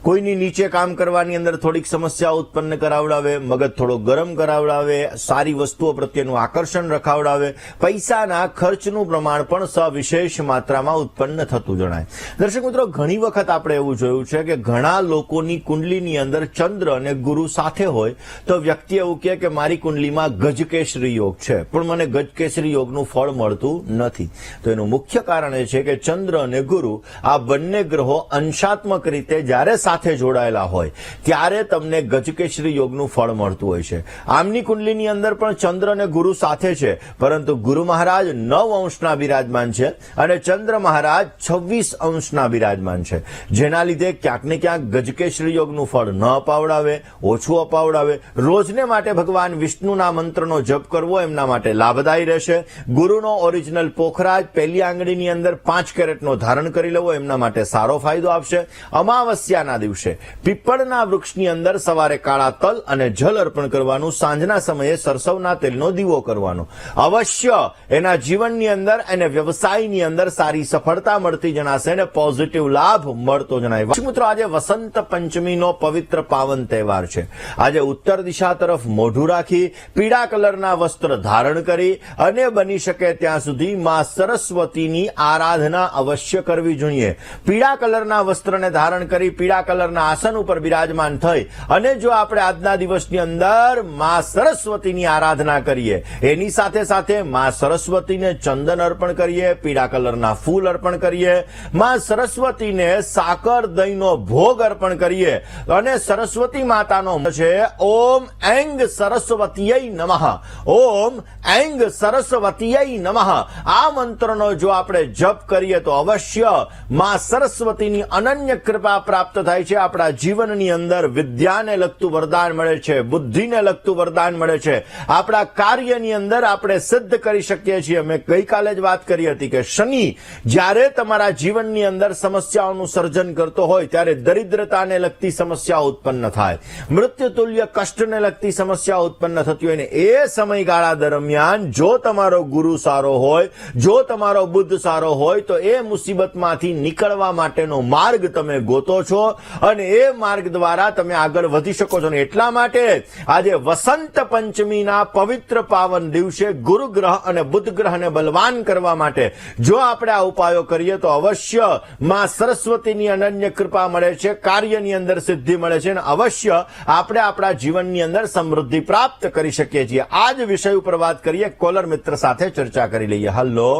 કોઈની નીચે કામ કરવાની અંદર થોડીક સમસ્યા ઉત્પન્ન કરાવડાવે, મગજ થોડો ગરમ કરાવડાવે, સારી વસ્તુઓ પ્રત્યેનું આકર્ષણ રખાવડાવે, પૈસાના ખર્ચનું પ્રમાણ પણ સવિશેષ માત્રામાં ઉત્પન્ન થતું જણાય. દર્શક મિત્રો, ઘણી વખત આપણે એવું જોયું છે કે ઘણા લોકોની કુંડલીની અંદર ચંદ્ર અને ગુરુ સાથે હોય તો વ્યક્તિ એવું કહે કે મારી કુંડલીમાં ગજકેસરી યોગ છે, પણ મને ગજકેસરી યોગનું ફળ મળતું નથી. તો એનું મુખ્ય કારણ એ છે કે ચંદ્ર અને ગુરુ આ બંને ગ્રહો અંશાત્મક રીતે જ્યારે સાથે જોડાયેલા હોય ત્યારે તમને ગજકેસરી યોગનું ફળ મળતું હોય છે. આમની કુંડલીની અંદર પણ ચંદ્ર અને ગુરુ સાથે છે, પરંતુ ગુરુ મહારાજ 9 અંશના બિરાજમાન છે અને ચંદ્ર મહારાજ 26 અંશના બિરાજમાન છે, જેના લીધે ક્યાંક ને ક્યાંક ગજકેસરી યોગનું ફળ ન અપાવડાવે, ઓછું અપાવડાવે. રોજને માટે ભગવાન વિષ્ણુના મંત્રનો જપ કરવો એમના માટે લાભદાયી રહેશે. ગુરુનો ઓરિજિનલ પોખરાજ પહેલી આંગળીની અંદર 5 કેરેટનો ધારણ કરી લેવો એમના માટે સારો ફાયદો આપશે. અમાવસ્યાના દિવસે પીપળના વૃક્ષની અંદર સવારે કાળા તલ અને જલ અર્પણ કરવાનું, સાંજના સમયે સરસવના તેલનો દીવો કરવાનો. અવશ્ય એના જીવનની અંદર અને વ્યવસાયની અંદર સારી સફળતા મળતી જણાશે અને પોઝિટિવ લાભ મળતો જણાય. મિત્રો, આજે વસંત પંચમીનો પવિત્ર પાવન તહેવાર છે. આજે ઉત્તર દિશા તરફ મોઢું રાખી પીળા કલરના વસ્ત્ર ધારણ કરી અને બની શકે ત્યાં સુધી માં સરસ્વતીની આરાધના અવશ્ય કરવી જોઈએ. પીળા કલરના વસ્ત્રને ધારણ કરી પીળા કલરના આસન ઉપર બિરાજમાન થઈ અને જો આપણે આજના દિવસની અંદર માં સરસ્વતીની આરાધના કરીએ, એની સાથે સાથે માં સરસ્વતીને ચંદન અર્પણ કરીએ, પીળા કલરના ફૂલ અર્પણ કરીએ, માં સરસ્વતીને સાકર દહીંનો ભોગ અર્પણ કરીએ અને સરસ્વતી માતાનો છે ઓમ એંગ સરસ્વતીય નમઃ, ઓમ એંગ સરસ્વતીય નમઃ. આ મંત્રનો જો આપણે જપ કરીએ તો અવશ્ય માં સરસ્વતીની અનન્ય કૃપા પ્રાપ્ત થાય છે. આપણા જીવનની અંદર વિદ્યાને લગતું વરદાન મળે છે, બુદ્ધિને લગતું વરદાન મળે છે. આપણા કાર્યની અંદર આપણે સિદ્ધ કરી શકીએ છીએ. મેં ગઈકાલે જ વાત કરી હતી કે શનિ જ્યારે તમારા જીવનની અંદર સમસ્યાઓનું સર્જન કરતો હોય ત્યારે દરિદ્રતાને લગતી સમસ્યાઓ ઉત્પન્ન થાય, મૃત્યુતુલ્ય કષ્ટને લગતી સમસ્યાઓ ઉત્પન્ન થતી હોય ને એ સમયગાળા દરમિયાન જો તમારો ગુરુ સારો હોય, જો તમારો બુદ્ધ સારો હોય તો એ મુસીબતમાંથી નીકળવા માટેનો માર્ગ તમે ગોતો છો અને એ માર્ગ દ્વારા તમે આગળ વધી શકો છો. એટલા માટે આજે વસંત પંચમીના પવિત્ર પાવન દિવસે ગુરુ ગ્રહ અને બુદ્ધ ગ્રહને બલવાન કરવા માટે જો આપણે આ ઉપાયો કરીએ તો અવશ્ય માં સરસ્વતીની અનન્ય કૃપા મળે છે, કાર્યની અંદર સિદ્ધિ મળે છે અને અવશ્ય આપણે આપણા જીવનની અંદર સમૃદ્ધિ પ્રાપ્ત કરી શકીએ છીએ. આ જ વિષય ઉપર વાત કરીએ, કોલર મિત્ર સાથે ચર્ચા કરી લઈએ. હલો.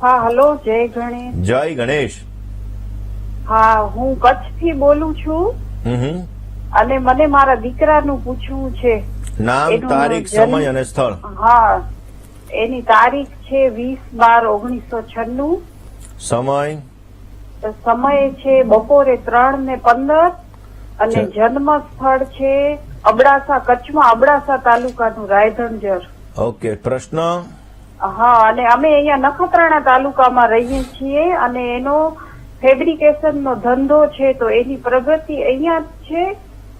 હા, હલો. જય ગણેશ. જય ગણેશ. હા, હું કચ્છથી બોલું છું અને મને મારા દીકરાનું પૂછવું છે. નામ, તારીખ, સમય અને સ્થળ. હા, એની તારીખ છે 20/12/1996. સમય સમય છે બપોરે 3:15 અને જન્મ સ્થળ છે અબડાસા, કચ્છમાં અબડાસા તાલુકાનું રાયધણજર. ઓકે. પ્રશ્ન? હા, અને અમે અહીંયા નખત્રાણા તાલુકામાં રહીએ છીએ અને એનો ફેબ્રિકેશનનો ધંધો છે. તો એની પ્રગતિ અહીંયા જ છે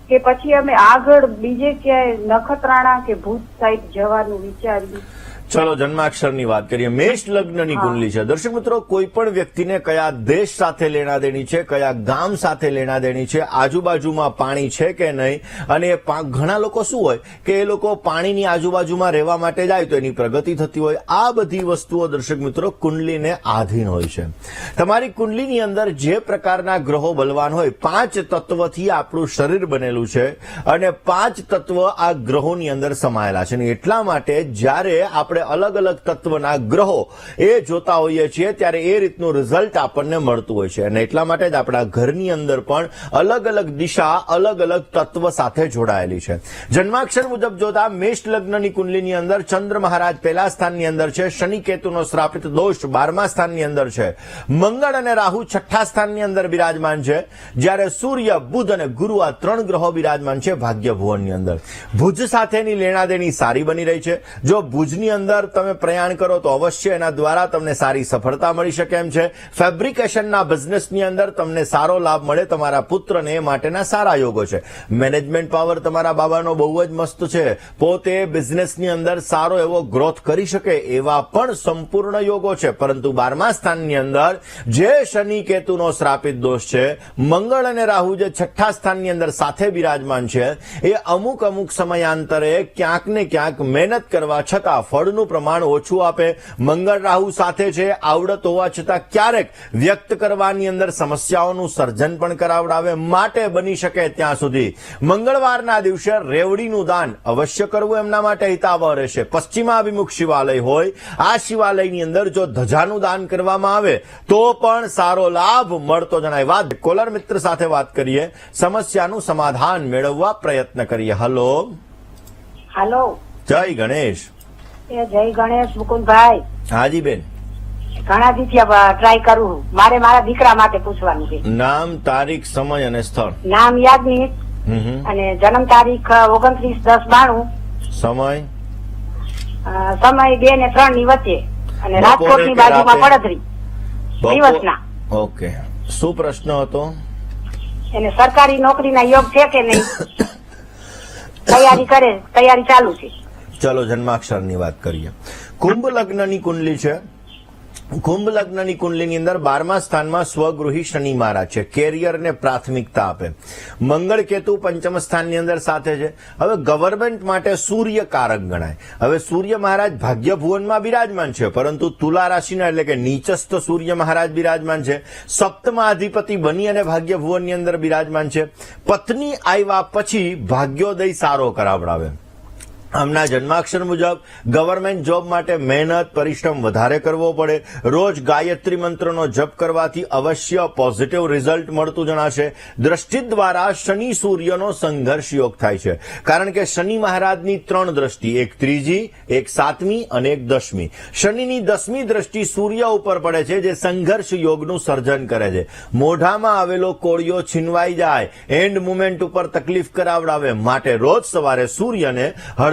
કે પછી અમે આગળ બીજે ક્યાંય નખત્રાણા કે ભુજ સાઈડ જવાનું વિચારીએ? ચલો જન્માક્ષરની વાત કરીએ. મેષ લગ્નની કુંડલી છે. દર્શક મિત્રો, કોઈ પણ વ્યક્તિને કયા દેશ સાથે લેણા દેણી છે, કયા ગામ સાથે લેણા દેણી છે, આજુબાજુમાં પાણી છે કે નહીં, અને ઘણા લોકો શું હોય કે એ લોકો પાણીની આજુબાજુમાં રહેવા માટે જાય તો એની પ્રગતિ થતી હોય. આ બધી વસ્તુઓ દર્શક મિત્રો કુંડલીને આધીન હોય છે. તમારી કુંડલીની અંદર જે પ્રકારના ગ્રહો બલવાન હોય, 5 તત્વથી આપણું શરીર બનેલું છે અને 5 તત્વ આ ગ્રહોની અંદર સમાયેલા છે. એટલા માટે જ્યારે આપણે અલગ અલગ તત્વના ગ્રહો એ જોતા હોઈએ છીએ ત્યારે એ રીતનું રિઝલ્ટ આપણને મળતું હોય છે અને એટલા માટે જ આપણા ઘરની અંદર પણ અલગ અલગ દિશા અલગ અલગ તત્વ સાથે જોડાયેલી છે. જન્માક્ષર મુજબ જોતા મેષ લગ્નની કુંડલીની અંદર ચંદ્ર મહારાજ પહેલા સ્થાનની અંદર છે, શનિ કેતુનો શ્રાપિત દોષ 12મા સ્થાનની અંદર છે, મંગળ અને રાહુ 6ઠ્ઠા સ્થાનની અંદર બિરાજમાન છે, જ્યારે સૂર્ય, બુધ અને ગુરુ આ 3 ગ્રહો બિરાજમાન છે ભાગ્ય ભુવનની અંદર. ભુજ સાથેની લેણાદેણી સારી બની રહી છે. જો ભુજની અંદર તમે પ્રયાણ કરો તો અવશ્ય એના દ્વારા તમને સારી સફળતા મળી શકે એમ છે. ફેબ્રિકેશનના બિઝનેસની અંદર તમને સારો લાભ મળે, તમારા પુત્રને એ માટેના સારા યોગો છે. મેનેજમેન્ટ પાવર તમારા બાબાનો બહુ જ મસ્ત છે, પોતે બિઝનેસની અંદર સારો એવો ગ્રોથ કરી શકે એવા પણ સંપૂર્ણ યોગો છે. પરંતુ 12મા સ્થાનની અંદર જે શનિ કેતુનો શ્રાપિત દોષ છે, મંગળ અને રાહુ જે 6ઠ્ઠા સ્થાનની અંદર સાથે બિરાજમાન છે, એ અમુક સમયાંતરે ક્યાંક ને ક્યાંક મહેનત કરવા છતાં ફળનું મંગળનું પ્રમાણ ઓછું આપે. મંગળ રાહુ સાથે છે, આવડત હોવા છતાં ક્યારેક વ્યક્ત કરવાની અંદર સમસ્યાઓનું સર્જન પણ કરાવડાવે. માટે બની શકે ત્યાં સુધી મંગળવારના દિવસે રેવડીનું દાન અવશ્ય કરવું એમના માટે હિતાવહ રહેશે. પશ્ચિમાભિમુખ શિવાલય હોય, આ શિવાલયની અંદર જો ધજાનું દાન કરવામાં આવે તો પણ સારો લાભ મળતો જણાય. વાત કોલર મિત્ર સાથે વાત કરીએ, સમસ્યાનું સમાધાન મેળવવા પ્રયત્ન કરીએ. હલો હાલો, જય ગણેશ. એ જય ગણેશ મુકુંદભાઈ. હાજી બેન, ઘણા દિવસથી ટ્રાય કરું. મારે મારા દીકરા માટે પૂછવાનું છે. નામ, તારીખ, સમય અને સ્થળ. નામ યાજ્ઞિક અને જન્મ તારીખ 29/10/92. સમય સમય 2 ને 3 ની વચ્ચે અને રાજકોટની કે બાજુમાં રાતે? પડતરી દિવસના. ઓકે, શું પ્રશ્ન હતો? એને સરકારી નોકરીના યોગ છે કે નહીં? તૈયારી ચાલુ છે. ચલો જન્માક્ષરની વાત કરીએ. કુંભ લગ્નની કુંડલી છે. કુંભ લગ્નની કુંડલીની અંદર 12મા સ્થાનમાં સ્વગૃહી શનિ મહારાજ છે. કેરિયરને પ્રાથમિકતા આપે. મંગળ કેતુ પંચમ સ્થાનની અંદર સાથે છે. હવે ગવર્નમેન્ટ માટે સૂર્ય કારક ગણાય. હવે સૂર્ય મહારાજ ભાગ્ય ભુવનમાં બિરાજમાન છે, પરંતુ તુલા રાશિના એટલે કે નીચસ્થ સૂર્ય મહારાજ બિરાજમાન છે. સપ્તમા અધિપતિ બની અને ભાગ્ય ભુવનની અંદર બિરાજમાન છે. પત્ની આવ્યા પછી ભાગ્યોદય સારો કરાવડાવે. આમના જન્માક્ષર મુજબ ગવર્નમેન્ટ જોબ માટે મહેનત પરિશ્રમ વધારે કરવો પડે. રોજ ગાયત્રી મંત્રનો જપ કરવાથી અવશ્ય પોઝિટિવ રિઝલ્ટ મળતું જણાશે. દ્રષ્ટિ દ્વારા શનિ સૂર્યનો સંઘર્ષ યોગ થાય છે, કારણ કે શનિ મહારાજની 3 દ્રષ્ટિ, એક 3જી, એક 7મી અને એક 10મી. શનિની 10મી દ્રષ્ટિ સૂર્ય ઉપર પડે છે, જે સંઘર્ષ યોગનું સર્જન કરે છે. મોઢામાં આવેલો કોળિયો છીનવાઈ જાય, એન્ડ મુમેન્ટ ઉપર તકલીફ કરાવડાવે. માટે રોજ સવારે સૂર્યને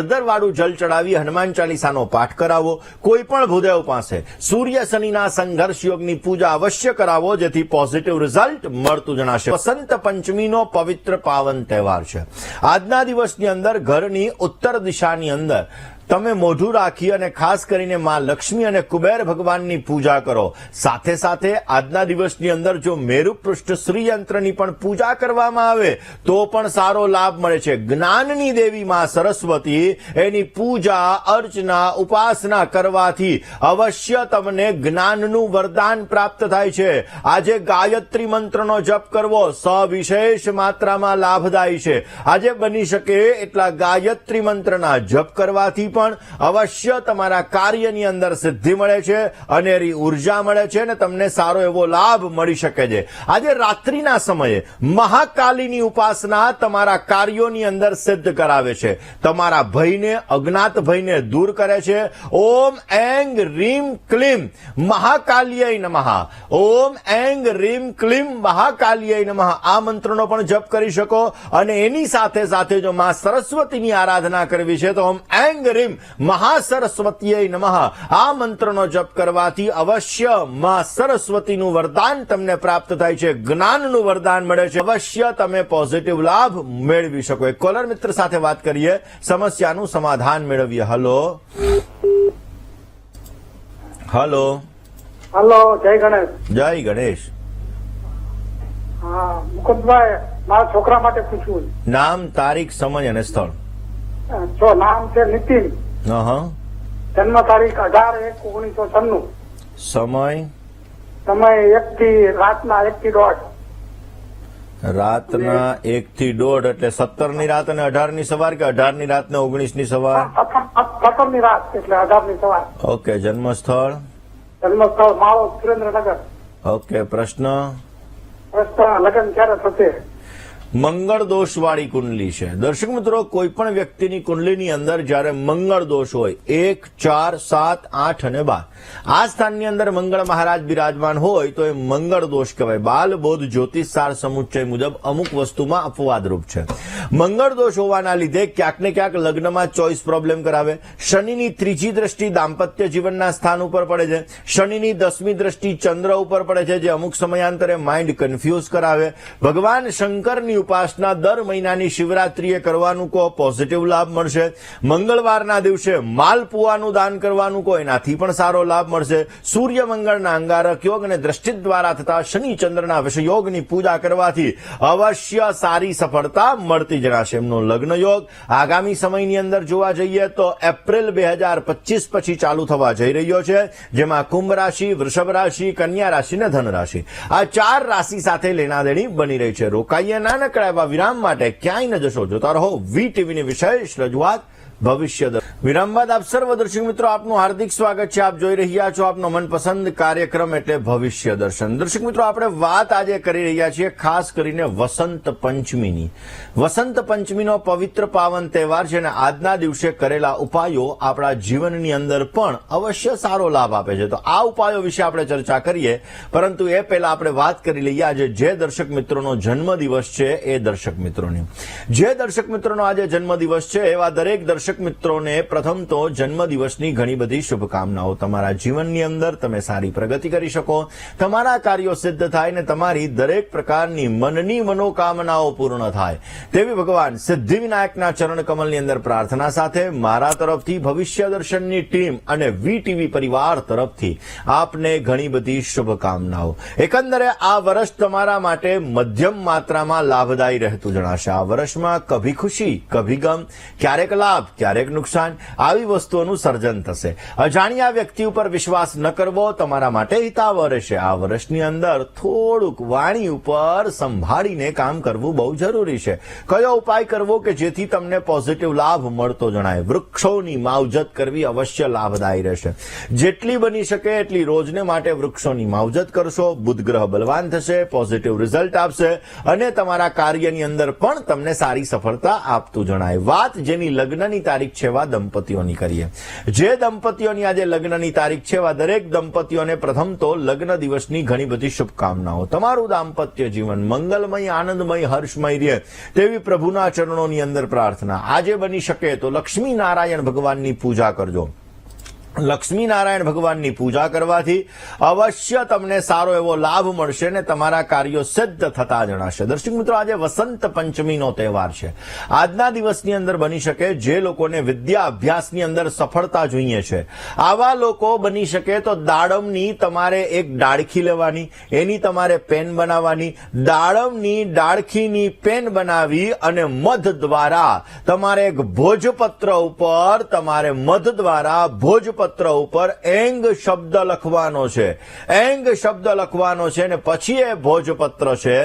હળદરવાળું જલ ચડાવી હનુમાન ચાલીસાનો પાઠ કરાવો. કોઈ પણ ભૂદેવ પાસે સૂર્ય શનિના સંઘર્ષ યોગની પૂજા અવશ્ય કરાવો, જેથી પોઝિટિવ રિઝલ્ટ મળતું જણાશે. વસંત પંચમીનો પવિત્ર પાવન તહેવાર છે. આજના દિવસની અંદર ઘરની ઉત્તર દિશાની અંદર તમે મોઢું રાખી અને ખાસ કરીને માં લક્ષ્મી અને કુબેર ભગવાનની પૂજા કરો. સાથે સાથે આજના દિવસની અંદર જો મેરુ પૃષ્ઠ શ્રીયંત્રની પણ પૂજા કરવામાં આવે તો પણ સારો લાભ મળે છે. જ્ઞાનની દેવી માં સરસ્વતી, એની પૂજા અર્ચના ઉપાસના કરવાથી અવશ્ય તમને જ્ઞાનનું વરદાન પ્રાપ્ત થાય છે. આજે ગાયત્રી મંત્રનો જપ કરવો સવિશેષ માત્રામાં લાભદાયી છે. આજે બની શકે એટલા ગાયત્રી મંત્રના જપ કરવાથી પણ અવશ્ય તમારા કાર્યની અંદર સિદ્ધિ મળે છે, અનેરી ઉર્જા મળે છે અને તમને સારો એવો લાભ મળી શકે છે. આજે રાત્રિના સમયે મહાકાલીની ઉપાસના તમારા કાર્યોની અંદર સિદ્ધ કરાવે છે. તમારા ભયને, અજ્ઞાત ભયને દૂર કરે છે. ઓમ એંગ રીમ ક્લીમ મહાકાલ્યય નમઃ. ઓમ એંગ રીમ ક્લીમ મહાકાલ્યય નમઃ. આ મંત્રનો પણ જપ કરી શકો. અને એની સાથે સાથે જો માં સરસ્વતીની આરાધના કરવી છે તો ઓમ એંગ રીમ મહાસરસ્વતીય નમઃ. આ મંત્રનો જપ કરવાથી અવશ્ય માં સરસ્વતીનું વરદાન તમને પ્રાપ્ત થાય છે. જ્ઞાનનું વરદાન મળે છે. અવશ્ય તમે પોઝિટિવ લાભ મેળવી શકો. એક કોલર મિત્ર સાથે વાત કરીએ, સમસ્યાનું સમાધાન મેળવીએ. હલો હલો હલો, જય ગણેશ. જય ગણેશ. હા મુકુંદભાઈ, મારા છોકરા માટે પૂછવું. નામ, તારીખ, સમય અને સ્થળ. જો નામ છે નીતિન, જન્મ તારીખ 18/1/1996. સમય સમય 1 થી રાતના 1 થી 1:30. રાતના 1 થી 1:30 એટલે 17 ની રાત અને 18 ની સવાર કે 18 ની રાત ને 19 ની સવાર? 17 ની રાત એટલે 18 ની સવાર. ઓકે. જન્મ સ્થળ? જન્મસ્થળ માળો, સુરેન્દ્રનગર. ઓકે. પ્રશ્ન લગ્ન ક્યારે થશે? મંગળ દોષ વાળી કુંડલી છે. દર્શક મિત્રો, કોઈ પણ વ્યક્તિની કુંડલીની અંદર જયારે મંગળ દોષ હોય 1, 4, 7, 8 અને 12 આ સ્થાનની અંદર મંગળ મહારાજ બિરાજમાન હોય તો એ મંગળ દોષ કહેવાય. બાલ બોધ જ્યોતિષ સાર સમુચ્ચય મુજબ અમુક વસ્તુમાં અપવાદરૂપ છે. મંગળ દોષ હોવાના લીધે ક્યાંક ને ક્યાંક લગ્નમાં ચોઇસ પ્રોબ્લેમ કરાવે. શનિની 3જી દ્રષ્ટિ દાંપત્ય જીવનના સ્થાન ઉપર પડે છે. શનિની 10મી દ્રષ્ટિ ચંદ્ર ઉપર પડે છે, જે અમુક સમયાંતરે માઇન્ડ કન્ફ્યુઝ કરાવે. ભગવાન શંકરની ઉપાસના દર મહિનાની શિવરાત્રીએ કરવાનું કહો, પોઝિટિવ લાભ મળશે. મંગળવારના દિવસે માલપુઆનું દાન કરવાનું કહો, એનાથી પણ સારો લાભ મળશે. સૂર્ય મંગળના અંગારક યોગ અને દ્રષ્ટિ દ્વારા થતા શનિ ચંદ્રના વિષયોગની પૂજા કરવાથી અવશ્ય સારી સફળતા મળતી જણાશે. એમનો લગ્ન યોગ આગામી સમયની અંદર જોવા જઈએ તો એપ્રિલ 2025 પછી ચાલુ થવા જઈ રહ્યો છે, જેમાં કુંભ રાશિ, વૃષભ રાશિ, કન્યા રાશિ અને ધન રાશિ આ 4 રાશિ સાથે લેણાદેણી બની રહી છે. રોકાઈએ નાનકડા એવા વિરામ માટે ક્યાંય ન જશો, જોતા રહો વીટીવીની વિશેષ રજૂઆત ભવિષ્ય દર્શન. વિરામ બાદ આપ સર્વ દર્શક મિત્રો આપનું હાર્દિક સ્વાગત છે. આપ જોઈ રહ્યા છો આપનો મનપસંદ કાર્યક્રમ એટલે ભવિષ્ય દર્શન. દર્શક મિત્રો, આપણે વાત આજે કરી રહ્યા છીએ ખાસ કરીને વસંત પંચમીની. વસંત પંચમીનો પવિત્ર પાવન તહેવાર છે અને આજના દિવસે કરેલા ઉપાયો આપણા જીવનની અંદર પણ અવશ્ય સારો લાભ આપે છે. તો આ ઉપાયો વિશે આપણે ચર્ચા કરીએ, પરંતુ એ પહેલા આપણે વાત કરી લઈએ આજે જે દર્શક મિત્રોનો જન્મદિવસ છે એ દર્શક મિત્રોની. જે દર્શક મિત્રોનો આજે જન્મદિવસ છે એવા દરેક દર્શક મિત્રોને પ્રથમ તો જન્મદિવસની ઘણી બધી શુભકામનાઓ. તમારા જીવનની અંદર તમે સારી પ્રગતિ કરી શકો, તમારા કાર્યો સિદ્ધ થાય ને તમારી દરેક પ્રકારની મનની મનોકામનાઓ પૂર્ણ થાય તેવી ભગવાન સિદ્ધિવિનાયકના ચરણ કમલની અંદર પ્રાર્થના સાથે મારા તરફથી ભવિષ્ય દર્શનની ટીમ અને વીટીવી પરિવાર તરફથી આપને ઘણી બધી શુભકામનાઓ. એકંદરે આ વર્ષ તમારા માટે મધ્યમ માત્રામાં લાભદાયી રહેતું જણાશે. આ વર્ષમાં કભી ખુશી કભી ગમ, ક્યારેક લાભ ક્યારેક નુકસાન આવી વસ્તુઓનું સર્જન થશે. અજાણ્યા વ્યક્તિ ઉપર વિશ્વાસ ન કરવો તમારા માટે હિતાવહ રહેશે. આ વર્ષની અંદર થોડુંક વાણી ઉપર સંભાળીને કામ કરવું બહુ જરૂરી છે. કયો ઉપાય કરવો કે જેથી તમને પોઝિટિવ લાભ મળતો જણાય? વૃક્ષોની માવજત કરવી અવશ્ય લાભદાયી રહેશે. જેટલી બની શકે એટલી રોજને માટે વૃક્ષોની માવજત કરશો. બુધ ગ્રહ બલવાન થશે, પોઝિટિવ રિઝલ્ટ આપશે અને તમારા કાર્યની અંદર પણ તમને સારી સફળતા આપતું જણાય. વાત જેની લગ્નની તારીખ છે એવા દંપતીઓની કરીએ. જે દંપતીઓની આજે લગ્નની તારીખ છે એવા દરેક દંપતીઓને પ્રથમ તો લગ્ન દિવસની ઘણી બધી શુભકામનાઓ. તમારું દાંપત્ય જીવન મંગલમય, આનંદમય, હર્ષમય રહે તેવી પ્રભુના ચરણોની અંદર પ્રાર્થના. આજે બની શકે તો લક્ષ્મી નારાયણ ભગવાનની પૂજા કરજો. લક્ષ્મી નારાયણ ભગવાનની પૂજા કરવાથી અવશ્ય તમને સારો એવો લાભ મળશે ને તમારા કાર્યો સિદ્ધ થતા જણાશે. દર્શક મિત્રો, આજે વસંત પંચમીનો તહેવાર છે. આજના દિવસની અંદર બની શકે જે લોકોને વિદ્યા અભ્યાસની અંદર સફળતા જોઈએ છે આવા લોકો બની શકે તો દાડમની તમારે એક ડાળખી લેવાની, એની તમારે પેન બનાવવાની. દાડમની ડાળખીની પેન બનાવી અને મધ દ્વારા તમારે એક ભોજપત્ર ઉપર તમારે મધ દ્વારા ભોજપત્ર ઉપર એંગ શબ્દ લખવાનો છે. એંગ શબ્દ લખવાનો છે અને પછી એ ભોજપત્ર છે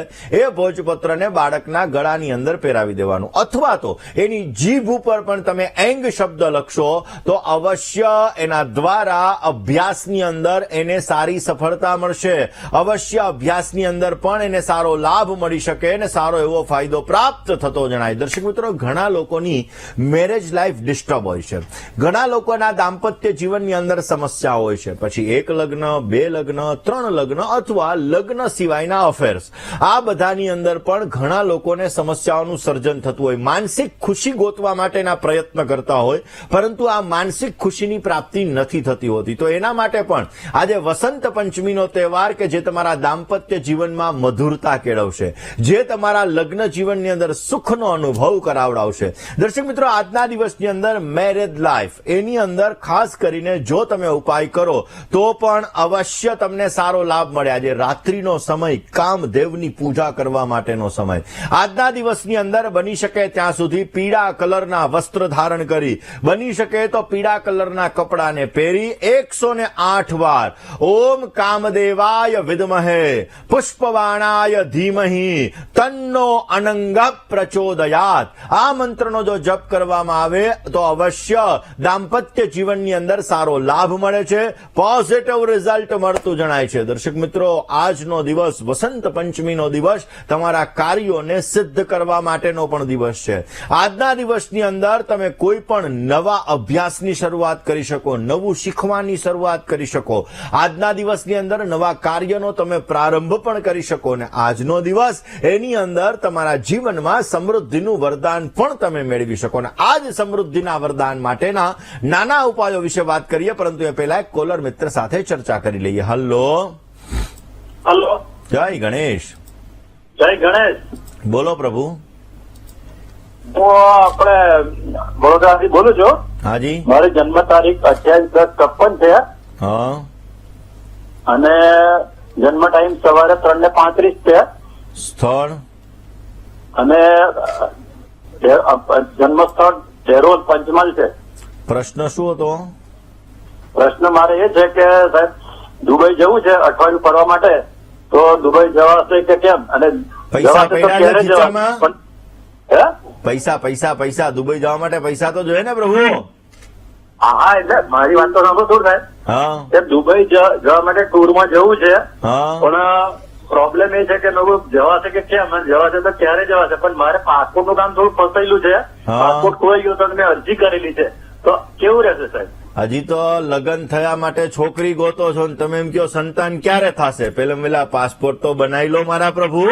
એ ભોજપત્રને બાળકના ગળાની અંદર પહેરાવી દેવાનું, અથવા તો એની જીભ ઉપર પણ તમે એંગ શબ્દ લખશો તો અવશ્ય એના દ્વારા અભ્યાસની અંદર એને સારી સફળતા મળશે. અવશ્ય અભ્યાસની અંદર પણ એને સારો લાભ મળી શકે અને સારો એવો ફાયદો પ્રાપ્ત થતો જણાય. દર્શક મિત્રો, ઘણા લોકોની મેરેજ લાઈફ ડિસ્ટર્બ હોય છે. ઘણા લોકોના દાંપત્ય જીવનની અંદર સમસ્યા હોય છે. પછી 1 લગ્ન, 2 લગ્ન, 3 લગ્ન અથવા લગ્ન સિવાયના અફેર્સ, આ બધાની અંદર પણ ઘણા લોકોને સમસ્યાઓનું સર્જન થતું હોય. માનસિક ખુશી ગોતવા માટેના પ્રયત્ન કરતા હોય, પરંતુ આ માનસિક ખુશીની પ્રાપ્તિ નથી થતી હોતી. તો એના માટે પણ આજે વસંત પંચમીનો તહેવાર કે જે તમારા દાંપત્ય જીવનમાં મધુરતા કેળવશે, જે તમારા લગ્ન જીવનની અંદર સુખનો અનુભવ કરાવડાવશે. દર્શક મિત્રો, આજના દિવસની અંદર મેરેજ લાઈફ એની અંદર ખાસ કરીને જો તમે ઉપાય કરો તો પણ અવશ્ય તમને સારો લાભ મળે. આજે રાત્રિનો સમય કામદેવની પૂજા કરવા માટેનો સમય. આજના દિવસની અંદર બની શકે ત્યાં સુધી પીળા કલરના વસ્ત્ર ધારણ કરી, બની શકે તો પીળા કલરના કપડાને પહેરી 108 વાર ઓમ કામદેવાય વિદ્મહે પુષ્પવાણાય ધીમહિ તન્નો અનંગ પ્રચોદયાત આ મંત્રનો જો જપ કરવામાં આવે તો અવશ્ય દાંપત્ય જીવનની અંદર સારો લાભ મળે છે, પોઝિટિવ રિઝલ્ટ મળતું જણાય છે. દર્શક મિત્રો, આજનો દિવસ વસંત પંચમીનો દિવસ તમારા કાર્યોને સિદ્ધ કરવા માટેનો પણ દિવસ છે. આજના દિવસની અંદર તમે કોઈ પણ નવા અભ્યાસની શરૂઆત કરી શકો, નવું શીખવાની શરૂઆત કરી શકો. આજના દિવસની અંદર નવા કાર્યનો તમે પ્રારંભ પણ કરી શકો ને આજનો દિવસ એની અંદર તમારા જીવનમાં સમૃદ્ધિનું વરદાન પણ તમે મેળવી શકો. ને આજ સમૃદ્ધિના વરદાન માટેના નાના ઉપાયો વિશે વાત કરીએ, પરંતુ એ પહેલા એક કોલર મિત્ર સાથે ચર્ચા કરી લઈએ. હલો હલો, જય ગણેશ. જય ગણેશ. બોલો પ્રભુ. હું આપણે વડોદરાથી બોલું છું. હાજી. મારી જન્મ તારીખ 28/10/53 છે હા. અને જન્મ ટાઈમ સવારે 3:35 છે સ્થળ અને જન્મ સ્થળ ધેરોલ પંચમહાલ છે. પ્રશ્ન શું હતો? પ્રશ્ન મારે એ છે કે સાહેબ દુબઈ જવું છે અઠવાડિયું ફરવા માટે, તો દુબઈ જવાશે કે કેમ? અને પૈસા જવાશે તો પડ્યા છે ક્યારે ખીચામાં? જવાશે? હે? પૈસા દુબઈ જવા માટે પૈસા તો જોઈએ ને પ્રભુ. હા, એટલે મારી વાત તો સાંભળો થોડું સાહેબ. હા કે દુબઈ જવા માટે ટૂરમાં જવું છે, હા પણ પ્રોબ્લેમ એ છે કે લોકો જવાશે કે કેમ? જવાશે તો ક્યારે જવાશે? પણ મારે પાસપોર્ટ નું કામ થોડું ફસાયેલું છે. હા. પાસપોર્ટ ખોવાઈ ગયો તો મેં અરજી કરેલી છે, તો કેવું રહેશે સાહેબ? હજી તો લગ્ન થયા માટે છોકરી ગોતો છો ને તમે એમ કહો સંતાન ક્યારે થશે? પેલા પાસપોર્ટ તો બનાવી લો મારા પ્રભુ,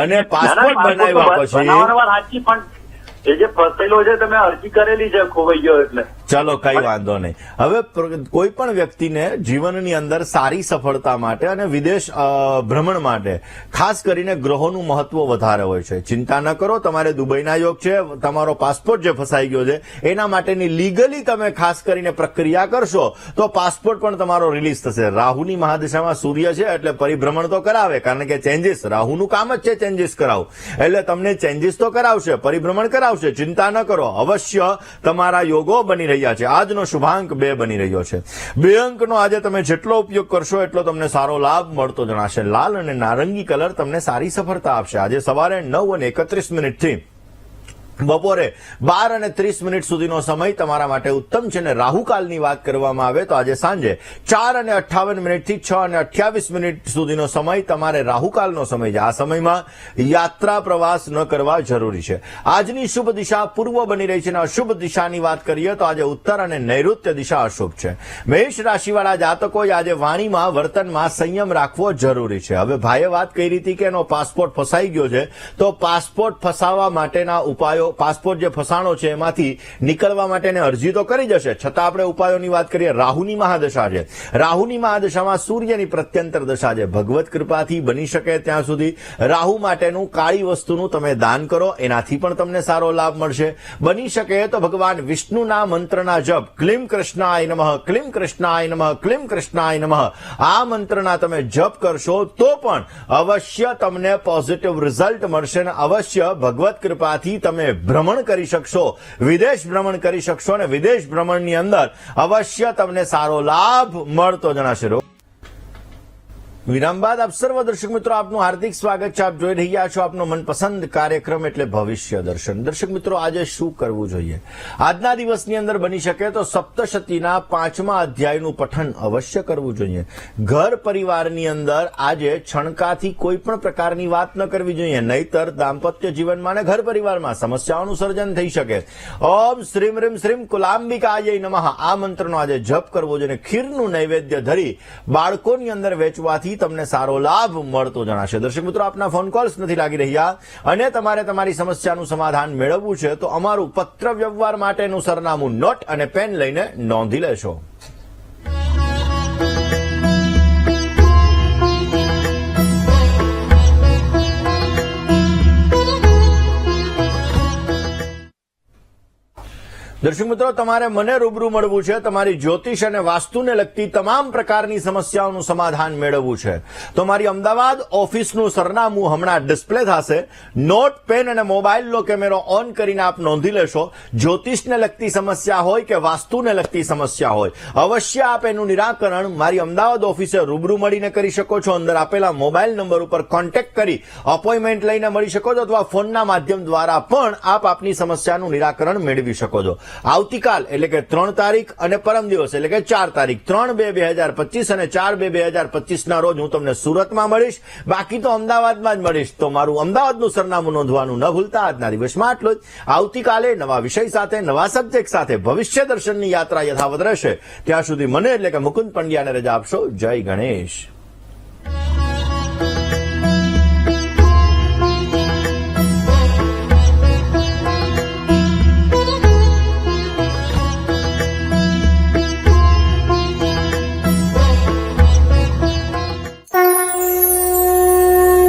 અને પાસપોર્ટ બનાવ્યા પછી બનાવવાની વાત સાચી, પણ એ જે ફસાયેલો છે તમે અરજી કરેલી છે, ખોવાઈ ગયો એટલે. ચલો કઈ વાંધો નહીં. હવે કોઈ પણ વ્યક્તિને જીવનની અંદર સારી સફળતા માટે અને વિદેશ ભ્રમણ માટે ખાસ કરીને ગ્રહોનું મહત્વ વધારે હોય છે. ચિંતા ન કરો, તમારે દુબઈના યોગ છે, તમારો પાસપોર્ટ જે ફસાઈ ગયો છે એના માટેની લીગલી તમે ખાસ કરીને પ્રક્રિયા કરશો તો પાસપોર્ટ પણ તમારો રિલીઝ થશે. રાહુની મહાદશામાં સૂર્ય છે એટલે પરિભ્રમણ તો કરાવે, કારણ કે ચેન્જીસ, રાહુનું કામ જ છે ચેન્જીસ કરાવું, એટલે તમને ચેન્જીસ તો કરાવશે, પરિભ્રમણ કરાવશે. ચિંતા ન કરો, અવશ્ય તમારા યોગો બની રહ્યા છે. આજનો શુભાંક 2 બની રહ્યો છે. 2 અંકનો આજે તમે જેટલો ઉપયોગ કરશો એટલો તમને સારો લાભ મળતો જણાશે. લાલ અને નારંગી કલર તમને સારી સફળતા આપશે. આજે સવારે 9:31 થી બપોરે 12:30 સુધીનો સમય તમારા માટે ઉત્તમ છે. અને રાહુકાલની વાત કરવામાં આવે તો આજે સાંજે 4:58 થી 6:28 સુધીનો સમય તમારે રાહુકાલનો સમય છે. આ સમયમાં યાત્રા પ્રવાસ ન કરવા જરૂરી છે. આજની શુભ દિશા પૂર્વ બની રહી છે અને અશુભ દિશાની વાત કરીએ તો આજે ઉત્તર અને નૈઋત્ય દિશા અશુભ છે. મેષ રાશિવાળા જાતકોએ આજે વાણીમાં વર્તનમાં સંયમ રાખવો જરૂરી છે. હવે ભાઈએ વાત કરી હતી કે એનો પાસપોર્ટ ફસાઈ ગયો છે, તો પાસપોર્ટ ફસાવવા માટેના ઉપાયો, પાસપોર્ટ જે ફસાણો છે એમાંથી નીકળવા માટેની અરજી તો કરી જશે, છતાં આપણે ઉપાયોની વાત કરીએ. રાહુની મહાદશા છે, રાહુની મહાદશામાં સૂર્યની પ્રત્યંતર દશા છે. ભગવત કૃપાથી બની શકે ત્યાં સુધી રાહુ માટેનું કાળી વસ્તુનું તમે દાન કરો, એનાથી પણ તમને સારો લાભ મળશે. બની શકે તો ભગવાન વિષ્ણુના મંત્રના જપ, ક્લીમ કૃષ્ણાય નમઃ, ક્લીમ કૃષ્ણાય નમઃ, ક્લીમ કૃષ્ણાય નમઃ, આ મંત્રના તમે જપ કરશો તો પણ અવશ્ય તમને પોઝિટિવ રિઝલ્ટ મળશે અને અવશ્ય ભગવત કૃપાથી તમે ભ્રમણ કરી શકશો, વિદેશ ભ્રમણ કરી શકશો અને વિદેશ ભ્રમણની અંદર અવશ્ય તમને સારો લાભ મળતો જણાશે. વિરામ બાદ આપ સર્વ દર્શક મિત્રો આપનું હાર્દિક સ્વાગત છે. આપ જોઈ રહ્યા છો આપનો મનપસંદ કાર્યક્રમ એટલે ભવિષ્ય દર્શન. દર્શક મિત્રો, આજે શું કરવું જોઈએ? આજના દિવસની અંદર બની શકે તો સપ્તશતીના 5મા અધ્યાયનું પઠન અવશ્ય કરવું જોઈએ. ઘર પરિવારની અંદર આજે છણકાથી કોઈ પણ પ્રકારની વાત ન કરવી જોઈએ, નહીતર દાંપત્ય જીવનમાં અને ઘર પરિવારમાં સમસ્યાઓનું સર્જન થઈ શકે. ઓમ શ્રીમ રીમ શ્રીમ કુલાંબિકાય નમઃ, આ મંત્રનો આજે જપ કરવો જોઈએ. ખીરનું નૈવેદ્ય ધરી બાળકોની અંદર વેચવાથી તમને સારો લાભ મળતો જણાશે. દર્શક મિત્રો, આપના ફોન કોલ્સ નથી લાગી રહ્યા અને તમારે તમારી સમસ્યાનું સમાધાન મેળવવું છે તો અમારું પત્ર વ્યવહાર માટેનું સરનામું નોટ અને પેન લઈને નોંધી લેશો. દર્શક મિત્રો, તમારે મને રૂબરૂ મળવું છે, તમારી જ્યોતિષ અને વાસ્તુને લગતી તમામ પ્રકારની સમસ્યાઓનું સમાધાન મેળવવું છે તો મારી અમદાવાદ ઓફિસનું સરનામું હમણાં ડિસ્પ્લે થશે. નોટ, પેન અને મોબાઈલનો કેમેરો ઓન કરીને આપ નોંધી લેશો. જ્યોતિષને લગતી સમસ્યા હોય કે વાસ્તુને લગતી સમસ્યા હોય, અવશ્ય આપ એનું નિરાકરણ મારી અમદાવાદ ઓફિસે રૂબરૂ મળીને કરી શકો છો. અંદર આપેલા મોબાઈલ નંબર ઉપર કોન્ટેક્ટ કરી અપોઇન્ટમેન્ટ લઈને મળી શકો છો અથવા ફોનના માધ્યમ દ્વારા પણ આપ આપની સમસ્યાનું નિરાકરણ મેળવી શકો છો. આવતીકાલ એટલે કે 3 તારીખ અને પરમ દિવસ એટલે કે 4 તારીખ 3/2/2025 અને 4/2/2025 ના રોજ હું તમને સુરતમાં મળીશ. બાકી તો અમદાવાદમાં જ મળીશ. તો મારું અમદાવાદનું સરનામું નોંધવાનું ન ભૂલતા. આજના દિવસમાં આટલું જ. આવતીકાલે નવા વિષય સાથે, નવા સબ્જેક્ટ સાથે ભવિષ્ય દર્શનની યાત્રા યથાવત રહેશે. ત્યાં સુધી મને એટલે કે મુકુંદ પંડ્યાને રજા આપશો. જય ગણેશ.